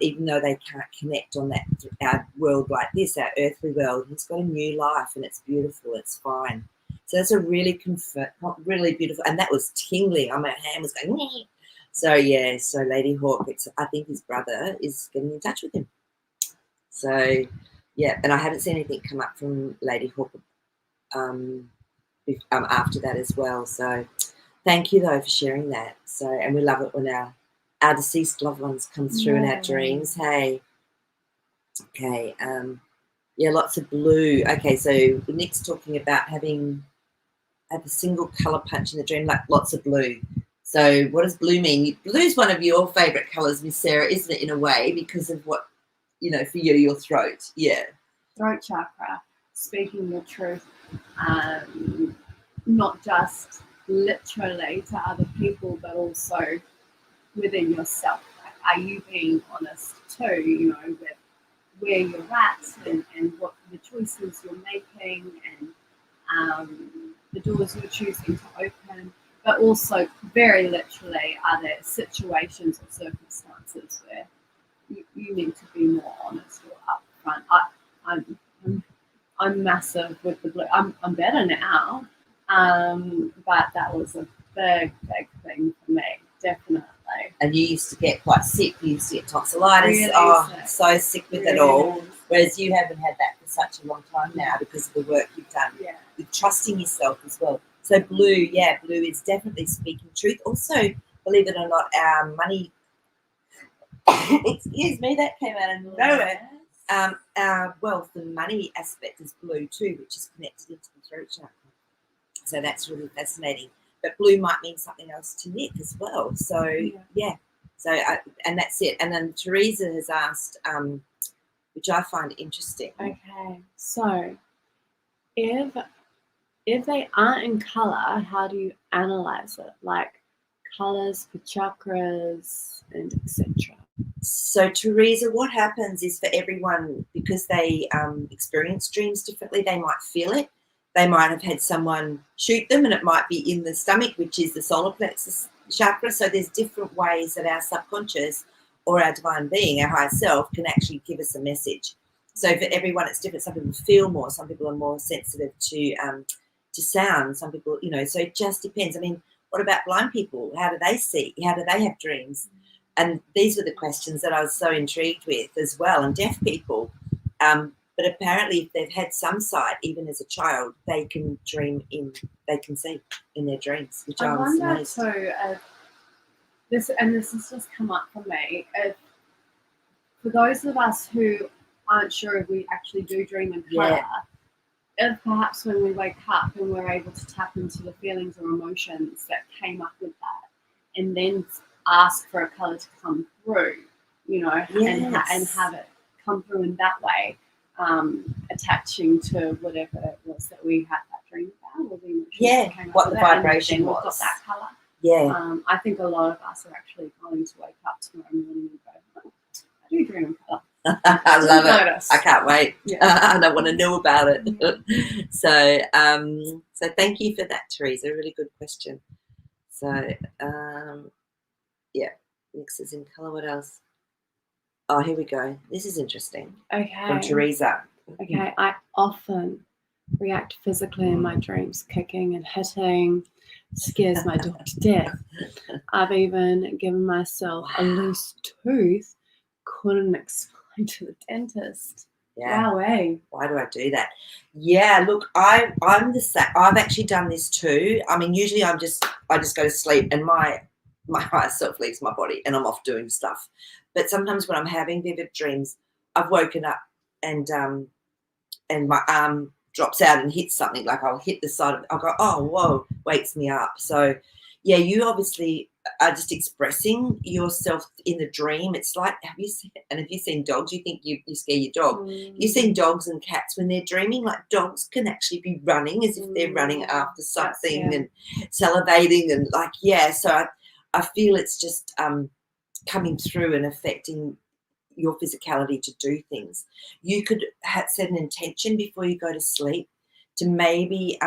even though they can't connect on our world like this, our earthly world, he's got a new life, and it's beautiful. It's fine. So that's a really beautiful, and that was tingling. My hand was going. Nyeh. So so Lady Hawk, I think his brother is getting in touch with him. So yeah, and I haven't seen anything come up from Lady Hawk after that as well. So thank you though for sharing that. So, and we love it when our deceased loved ones come through in our dreams. Hey, okay, yeah, lots of blue. Okay, so Nick's talking about have a single color punch in the dream, like lots of blue. So what does blue mean? Blue's one of your favorite colors, Miss Sarah, isn't it? In a way, because of what for you, your throat. Yeah, throat chakra, speaking the truth, not just literally to other people, but also within yourself. Like, are you being honest too, with where you're at and what the choices you're making and the doors you're choosing to open, but also very literally, are there situations or circumstances where you need to be more honest or upfront? I'm massive with the blue. I'm better now, but that was a big thing for me, definitely. and you used to get quite sick. You used to get tonsillitis. Really sick. So sick with it all. Whereas you haven't had that for such a long time now because of the work you've done with trusting yourself as well. So blue is definitely speaking truth. Also, believe it or not, our money. Excuse me, that came out of nowhere. Our wealth and money aspect is blue too, which is connected into the throat chakra. So that's really fascinating. But blue might mean something else to Nick as well. So and that's it. And then Teresa has asked, which I find interesting. Okay, so if they aren't in color, how do you analyze it? Like colors for chakras and etc. So Teresa, what happens is for everyone, because they experience dreams differently, they might feel it. They might have had someone shoot them, and it might be in the stomach, which is the solar plexus chakra. So there's different ways that our subconscious or our divine being, our higher self, can actually give us a message. So for everyone, it's different. Some people feel more. Some people are more sensitive to sound. Some people, so it just depends. I mean, what about blind people? How do they see? How do they have dreams? And these were the questions that I was so intrigued with as well. And deaf people. But apparently, if they've had some sight, even as a child, they can they can see in their dreams, which I was wonder amazed. too, this has just come up for me. For those of us who aren't sure if we actually do dream in colour, if perhaps when we wake up and we're able to tap into the feelings or emotions that came up with that, and then ask for a colour to come through, and have it come through in that way. Attaching to whatever it was that we had that dream about, or the emotions that came what the vibration was. Got that colour. Yeah. I think a lot of us are actually going to wake up tomorrow morning and go, oh, I do dream in colour. I love it. Notice. I can't wait. Yeah. I want to know about it. So thank you for that, Teresa. Really good question. So mixes in colour. What else? Oh, here we go. This is interesting. Okay. From Teresa. Okay, I often react physically in my dreams, kicking and hitting, scares my dog to death. I've even given myself a loose tooth, couldn't explain to the dentist. Yeah. Wow. Why do I do that? Yeah, look, I'm the same. I've actually done this too. I mean, usually I just go to sleep and my higher self leaves my body and I'm off doing stuff. But sometimes when I'm having vivid dreams, I've woken up and my arm drops out and hits something. Like I'll hit the side of it. I'll go, oh, whoa, wakes me up. So, yeah, you obviously are just expressing yourself in the dream. It's like, have you seen dogs? You think you scare your dog. You've seen dogs and cats when they're dreaming. Like dogs can actually be running as if they're running after something and salivating and So I feel it's just coming through and affecting your physicality to do things. You could set an intention before you go to sleep to maybe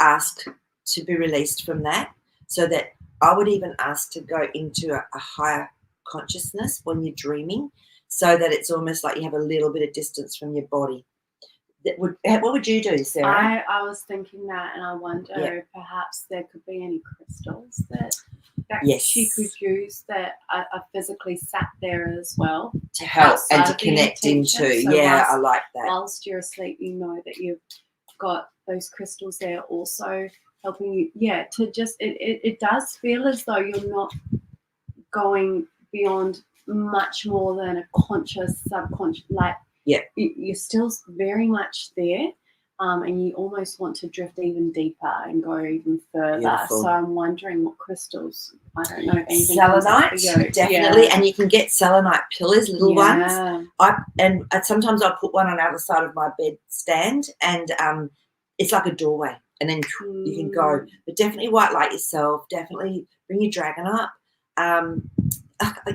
ask to be released from that, so that I would even ask to go into a higher consciousness when you're dreaming, so that it's almost like you have a little bit of distance from your body. What would you do, Sarah? I was thinking that, and I wonder perhaps there could be any crystals that she could use that are physically sat there as well to help and to outside of the connect intention. into. So I like that. Whilst you're asleep, you know that you've got those crystals there also helping you. Yeah, to just it does feel as though you're not going beyond much more than a conscious, subconscious. Like you're still very much there. And you almost want to drift even deeper and go even further. Beautiful. So I'm wondering what crystals. I don't know if anything. Selenite, definitely, and you can get selenite pillars, little ones. And sometimes I put one on the other side of my bed stand, and it's like a doorway, and then you can go. But definitely white light yourself. Definitely bring your dragon up.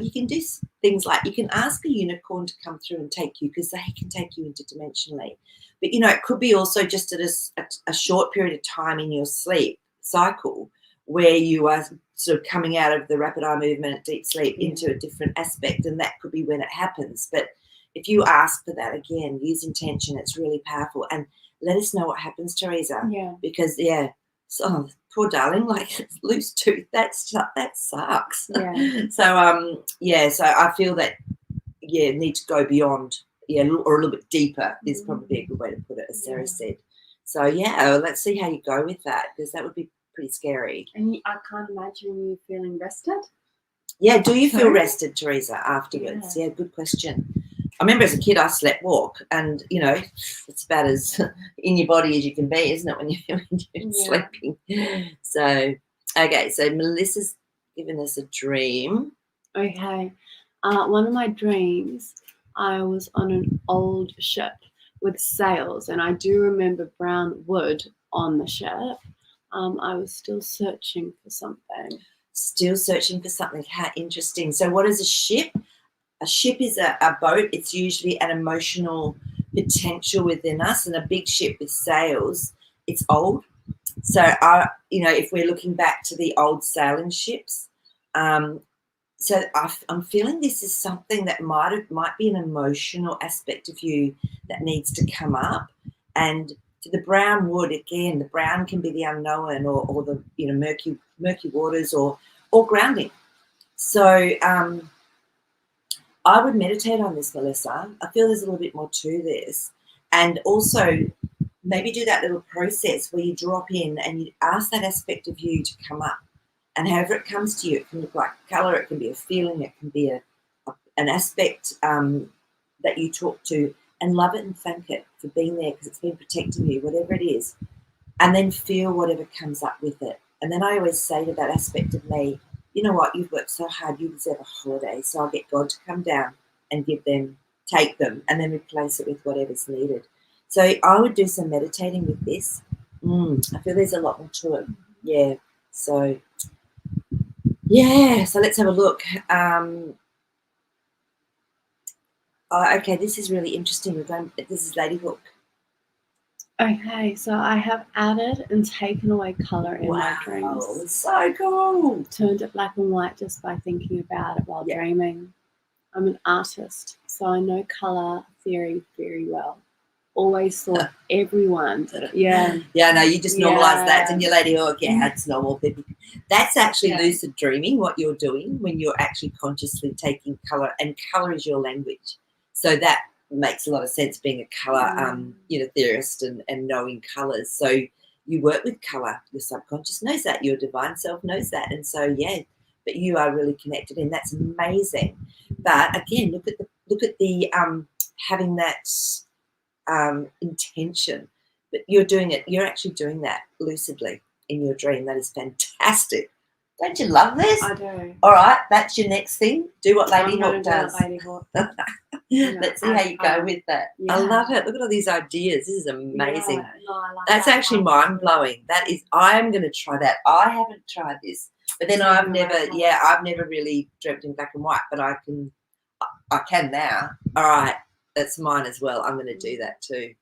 You can do things like you can ask a unicorn to come through and take you, because they can take you interdimensionally. But, it could be also just at a short period of time in your sleep cycle where you are sort of coming out of the rapid eye movement, deep sleep, into a different aspect, and that could be when it happens. But if you ask for that, again, use intention. It's really powerful. And let us know what happens, Teresa. Yeah. Because, so, poor darling, like loose tooth, that sucks. Yeah. So I feel that, need to go beyond. Or a little bit deeper is probably a good way to put it, as Sarah said. So, let's see how you go with that, because that would be pretty scary. And I can't imagine you feeling rested. Yeah, do you feel rested, Teresa, afterwards? Yeah, good question. I remember as a kid I slept walk, and, it's about as in your body as you can be, isn't it, when you're sleeping? So, okay, so Melissa's given us a dream. Okay. One of my dreams, I was on an old ship with sails, and I do remember brown wood on the ship. I was still searching for something. Still searching for something. How interesting. So what is a ship? A ship is a boat. It's usually an emotional potential within us, and a big ship with sails, it's old. So, if we're looking back to the old sailing ships, so I'm feeling this is something that might be an emotional aspect of you that needs to come up. And for the brown wood, again, the brown can be the unknown or the murky waters or grounding. So I would meditate on this, Melissa. I feel there's a little bit more to this, and also maybe do that little process where you drop in and you ask that aspect of you to come up. And however it comes to you, it can look like colour, it can be a feeling, it can be an aspect that you talk to, and love it and thank it for being there because it's been protecting you, whatever it is. And then feel whatever comes up with it. And then I always say to that aspect of me, you know what, you've worked so hard, you deserve a holiday, so I'll get God to come down and take them, and then replace it with whatever's needed. So I would do some meditating with this. I feel there's a lot more to it. Yeah. So let's have a look. Okay, this is really interesting. This is Ladyhook. Okay, so I have added and taken away colour in my dreams. Oh, so cool. Turned it black and white just by thinking about it while dreaming. I'm an artist, so I know colour theory very well. Always thought everyone did it. Yeah, no, you just normalise that, didn't you, Ladyhook? Yeah, it's normal. That's actually lucid dreaming, what you're doing when you're actually consciously taking colour, and colour is your language. So that makes a lot of sense, being a colour theorist and knowing colours. So you work with colour. Your subconscious knows that. Your divine self knows that. And so, but you are really connected, and that's amazing. But again, look at the having that intention. But you're doing it. You're actually doing that lucidly in your dream. That is fantastic. Don't you love this? I do. All right, that's your next thing. Do what Ladyhook does. Let's see how you go with that. Yeah. I love it. Look at all these ideas. This is amazing. Yeah, no, I like that's actually mind-blowing. That is, I am going to try that. I haven't tried this. But then I've never really dreamt in black and white, but I can now. All right, that's mine as well. I'm going to do that too.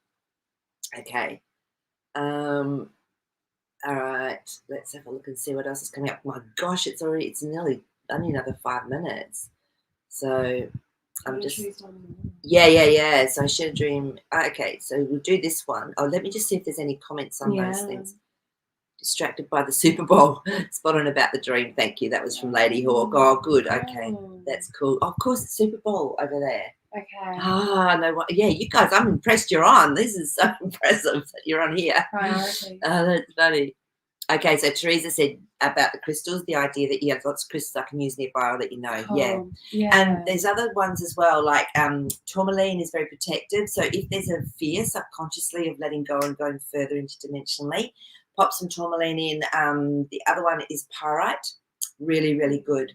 Okay. All right, let's have a look and see what else is coming up. My gosh, it's nearly only another 5 minutes. So, I'm just choose one more. yeah. So I share a dream. Okay, so we'll do this one. Oh, let me just see if there's any comments on those things. Distracted by the Super Bowl. Spot on about the dream. Thank you. That was from Lady Hawk. Oh, good. Okay, that's cool. Oh, of course, the Super Bowl over there. Okay. Ah, no. Yeah, you guys. I'm impressed. You're on. This is so impressive that you're on here. Priorities. Oh, that's funny. Okay, so Teresa said about the crystals, the idea that you have lots of crystals I can use nearby, I'll let you know. Cool. Yeah. And there's other ones as well, like tourmaline is very protective. So if there's a fear subconsciously of letting go and going further interdimensionally, pop some tourmaline in. The other one is pyrite, really, really good.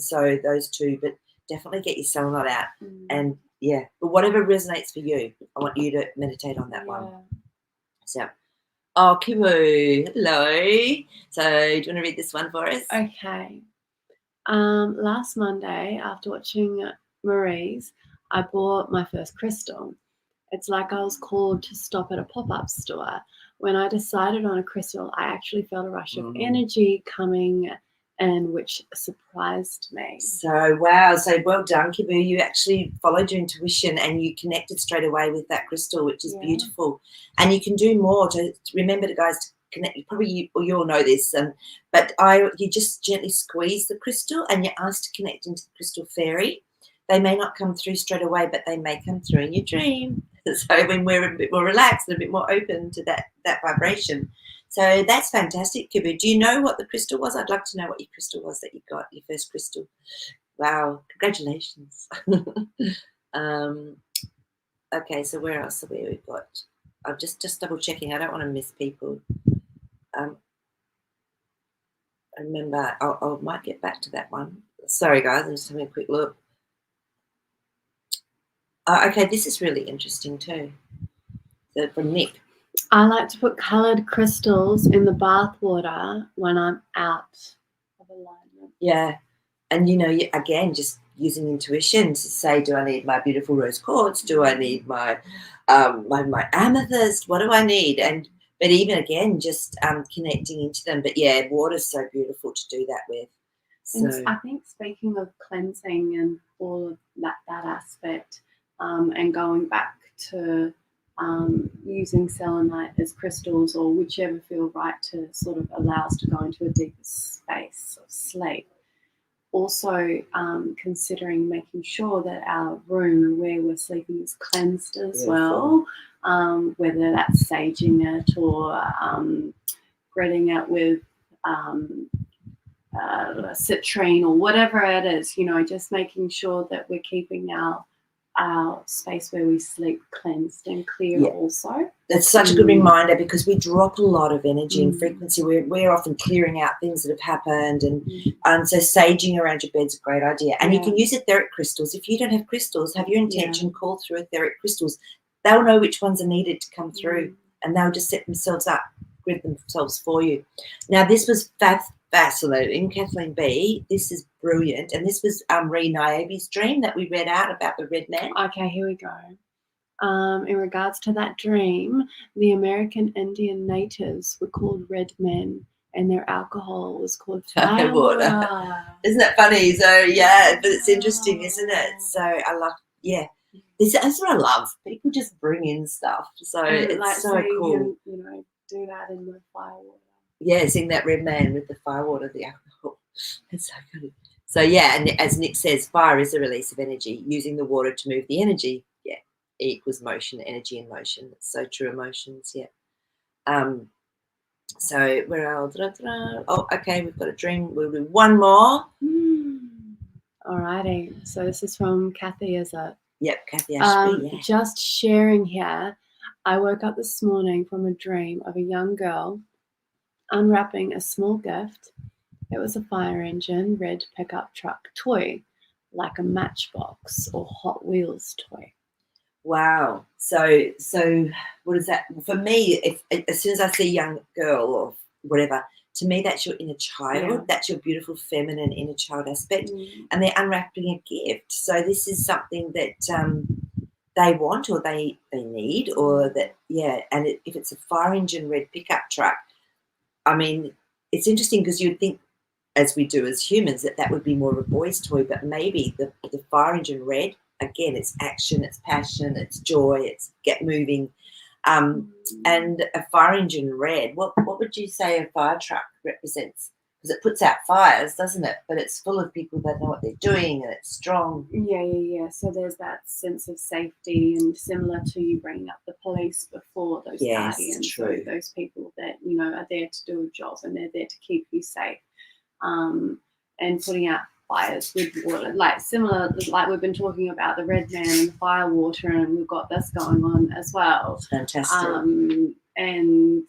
So those two, but definitely get your selenite out. And yeah, but whatever resonates for you, I want you to meditate on that one. So. Oh, Kibu, hello. So, do you want to read this one for us? Okay. Last Monday, after watching Marie's, I bought my first crystal. It's like I was called to stop at a pop-up store. When I decided on a crystal, I actually felt a rush of energy coming in, which surprised me. So, wow. So, well done, Kibu. You actually followed your intuition and you connected straight away with that crystal, which is beautiful. And you can do more to remember, to guys, to connect. You all know this, but you just gently squeeze the crystal and you're asked to connect into the crystal fairy. They may not come through straight away, but they may come through in your dream. So when we're a bit more relaxed and a bit more open to that vibration. So that's fantastic, Kibu. Do you know what the crystal was? I'd love to know what your crystal was that you got, your first crystal. Wow, congratulations. Okay, so where else have we got? I'm just double checking. I don't want to miss people. Remember, I might get back to that one. Sorry, guys, I'm just having a quick look. Okay, this is really interesting too. So from Nick. I like to put coloured crystals in the bath water when I'm out of alignment. Yeah, and again, just using intuition to say, do I need my beautiful rose quartz? Do I need my my amethyst? What do I need? But even again, just connecting into them. But yeah, water's so beautiful to do that with. So and I think, speaking of cleansing and all of that aspect, and going back to using selenite as crystals or whichever feel right to sort of allow us to go into a deeper space of sleep. Also considering making sure that our room and where we're sleeping is cleansed as well, whether that's saging it or gritting it with citrine or whatever it is, just making sure that we're keeping our space where we sleep cleansed and clear also. That's such a good reminder, because we drop a lot of energy and frequency. We're often clearing out things that have happened, and so saging around your bed's a great idea. And you can use etheric crystals. If you don't have crystals, have your intention call through etheric crystals. They'll know which ones are needed to come through, and they'll just set themselves up, grid themselves for you. Now, this was fascinating, Kathleen B. This is brilliant, and this was Ree Naibi's dream that we read out about the red man. Okay, here we go. In regards to that dream, the American Indian natives were called red men, and their alcohol was called firewater. Isn't that funny? So yeah, but it's interesting, isn't it? So I love, that's what I love. People just bring in stuff, so it's so cool. Do that in the firewater. Yeah, seeing that red man with the firewater, the alcohol. It's so good. So yeah, and as Nick says, fire is a release of energy. Using the water to move the energy, equals motion, energy in motion. It's so true, emotions, So where else? Oh, okay, we've got a dream. We'll do one more. Alrighty. So this is from Kathy, is it? Yep, Kathy Ashby. Just sharing here. I woke up this morning from a dream of a young girl unwrapping a small gift. It was a fire engine, red pickup truck toy, like a Matchbox or Hot Wheels toy. Wow. So what is that? For me, as soon as I see a young girl or whatever, to me that's your inner child. That's your beautiful feminine inner child aspect. And they're unwrapping a gift. So this is something that they want or they need, or that, and if it's a fire engine red pickup truck, I mean, it's interesting because you'd think, as we do as humans, that would be more of a boy's toy, but maybe the fire engine red, again, it's action, it's passion, it's joy, it's get moving. And a fire engine red, what would you say a fire truck represents? Because it puts out fires, doesn't it? But it's full of people that know what they're doing, and it's strong. Yeah. So there's that sense of safety, and similar to you bringing up the police before, those guardians, true. so those people that, you know, are there to do a job and they're there to keep you safe. And putting out fires with water, like similar, like we've been talking about the red man and the fire water, and we've got this going on as well. It's fantastic. And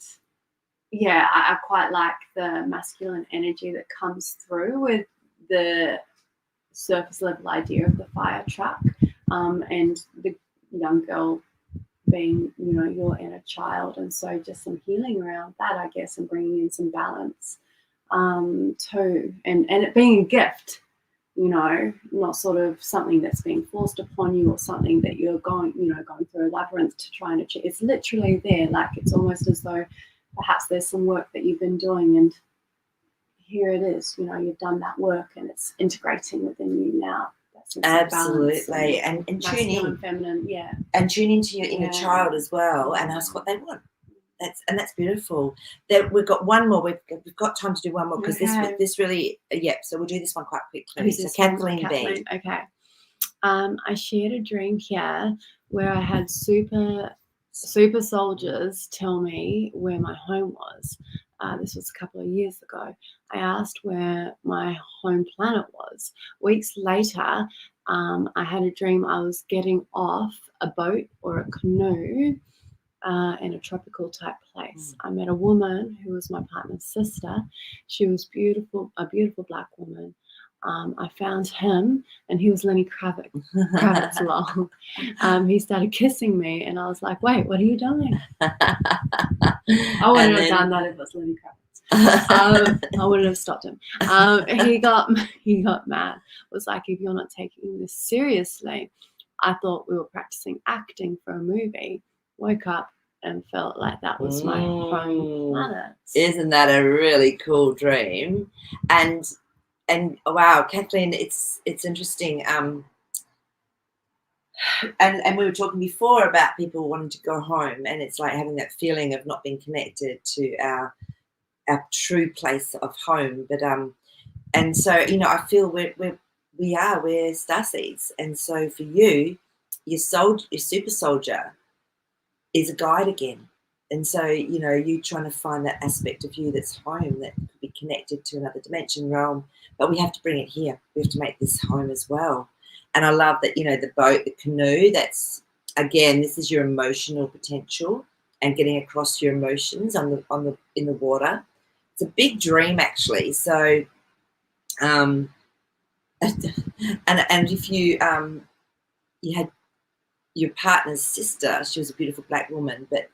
yeah, I quite like the masculine energy that comes through with the surface level idea of the fire truck, and the young girl being, you know, your inner child. And so just some healing around that, I guess, and bringing in some balance too, and it being a gift, you know, not sort of something that's being forced upon you or something that you're going through a labyrinth to try and achieve. It's literally there, like it's almost as though perhaps there's some work that you've been doing, and here it is, you know, you've done that work and it's integrating within you now. Absolutely. And tune in, and feminine, yeah, and tune into your inner child as well, and ask what they want. That's beautiful. We've got one more. We've got time to do one more, because this really, so we'll do this one quite quickly. So Kathleen B. Okay. I shared a dream here where I had super soldiers tell me where my home was. This was a couple of years ago. I asked where my home planet was. Weeks later, I had a dream I was getting off a boat or a canoe in a tropical type place. I met a woman who was my partner's sister. She was beautiful, a beautiful black woman. I found him, and he was Lenny Kravitz long. He started kissing me, and I was like, wait, what are you doing? I wouldn't have done that if it was Lenny Kravitz. I wouldn't have stopped him. He got mad. Was like, if you're not taking this seriously. I thought we were practicing acting for a movie. Woke up and felt like that was my home planet. Isn't that a really cool dream? And wow, Kathleen, it's interesting. And we were talking before about people wanting to go home, and it's like having that feeling of not being connected to our true place of home. But and so, you know, I feel we're starseeds, and so for you, your super soldier is a guide again. And so, you know, you trying to find that aspect of you that's home, that could be connected to another dimension, realm, but we have to bring it here. We have to make this home as well. And I love that, you know, the boat, the canoe, that's, again, this is your emotional potential and getting across your emotions in the water. It's a big dream, actually. So, and if you had your partner's sister, she was a beautiful black woman, but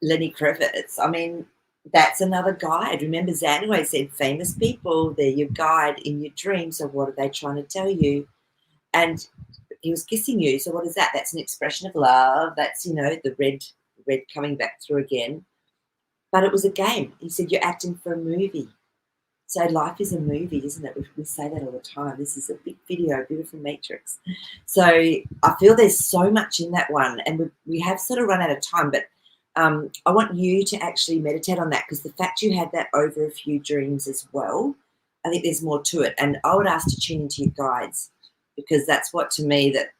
Lenny Kravitz, I mean, that's another guide. Remember, Zanway said, famous people, they're your guide in your dream. So what are they trying to tell you? And he was kissing you. So what is that? That's an expression of love. That's, you know, the red coming back through again. But it was a game. He said, you're acting for a movie. So life is a movie, isn't it? We say that all the time. This is a big video, beautiful matrix. So I feel there's so much in that one. And we have sort of run out of time, but I want you to actually meditate on that, because the fact you had that over a few dreams as well, I think there's more to it. And I would ask to tune into your guides, because that's what, to me, that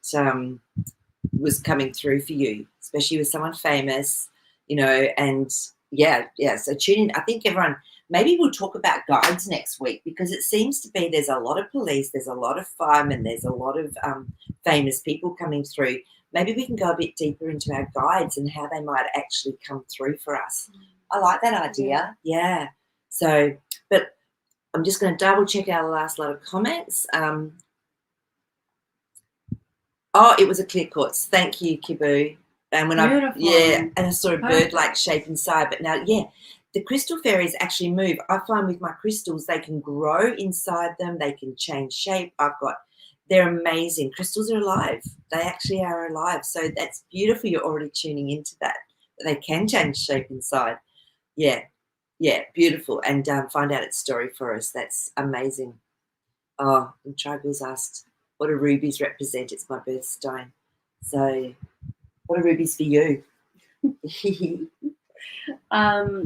was coming through for you, especially with someone famous, you know. And yeah. So tune in. I think everyone, maybe we'll talk about guides next week, because it seems to be there's a lot of police, there's a lot of firemen, there's a lot of famous people coming through. Maybe we can go a bit deeper into our guides and how they might actually come through for us. I like that idea. Yeah. So, but I'm just going to double check our last lot of comments. Oh, it was a clear quartz. Thank you, Kibu. And when and I saw a bird-like shape inside. But now, the crystal fairies actually move. I find with my crystals, they can grow inside them. They can change shape. They're amazing. Crystals are alive. They actually are alive. So that's beautiful. You're already tuning into that. They can change shape inside. Yeah, beautiful. And find out its story for us. That's amazing. Oh, and Tribals asked, what do rubies represent? It's my birthstone. So what are rubies for you? Well,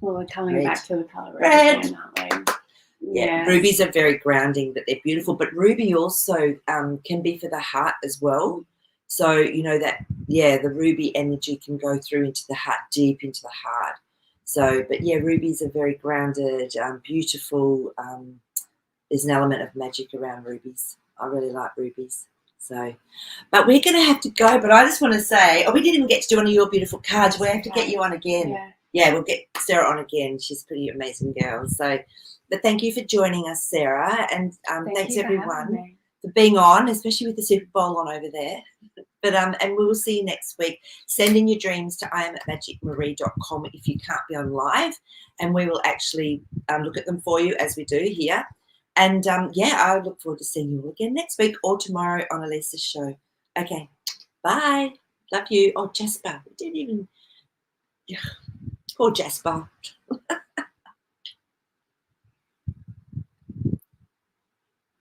we're coming Red. back to the colour Red. again, aren't we? Yeah, rubies are very grounding, but they're beautiful. But ruby also can be for the heart as well. So, you know, that, yeah, the ruby energy can go through into the heart, deep into the heart. So, but yeah, rubies are very grounded, beautiful. There's an element of magic around rubies. I really like rubies. So, but we're going to have to go. But I just want to say, oh, we didn't even get to do one of your beautiful cards. We have to get you on again. Yeah, we'll get Sarah on again. She's a pretty amazing girl. So, but thank you for joining us, Sarah. And thanks everyone for being on, especially with the Super Bowl on over there. But and we will see you next week. Send in your dreams to iam@magicmarie.com if you can't be on live, and we will actually look at them for you as we do here. And yeah, I look forward to seeing you again next week or tomorrow on Elisa's show. Okay, bye. Love you. Oh, Jasper, we didn't even. Poor Jasper.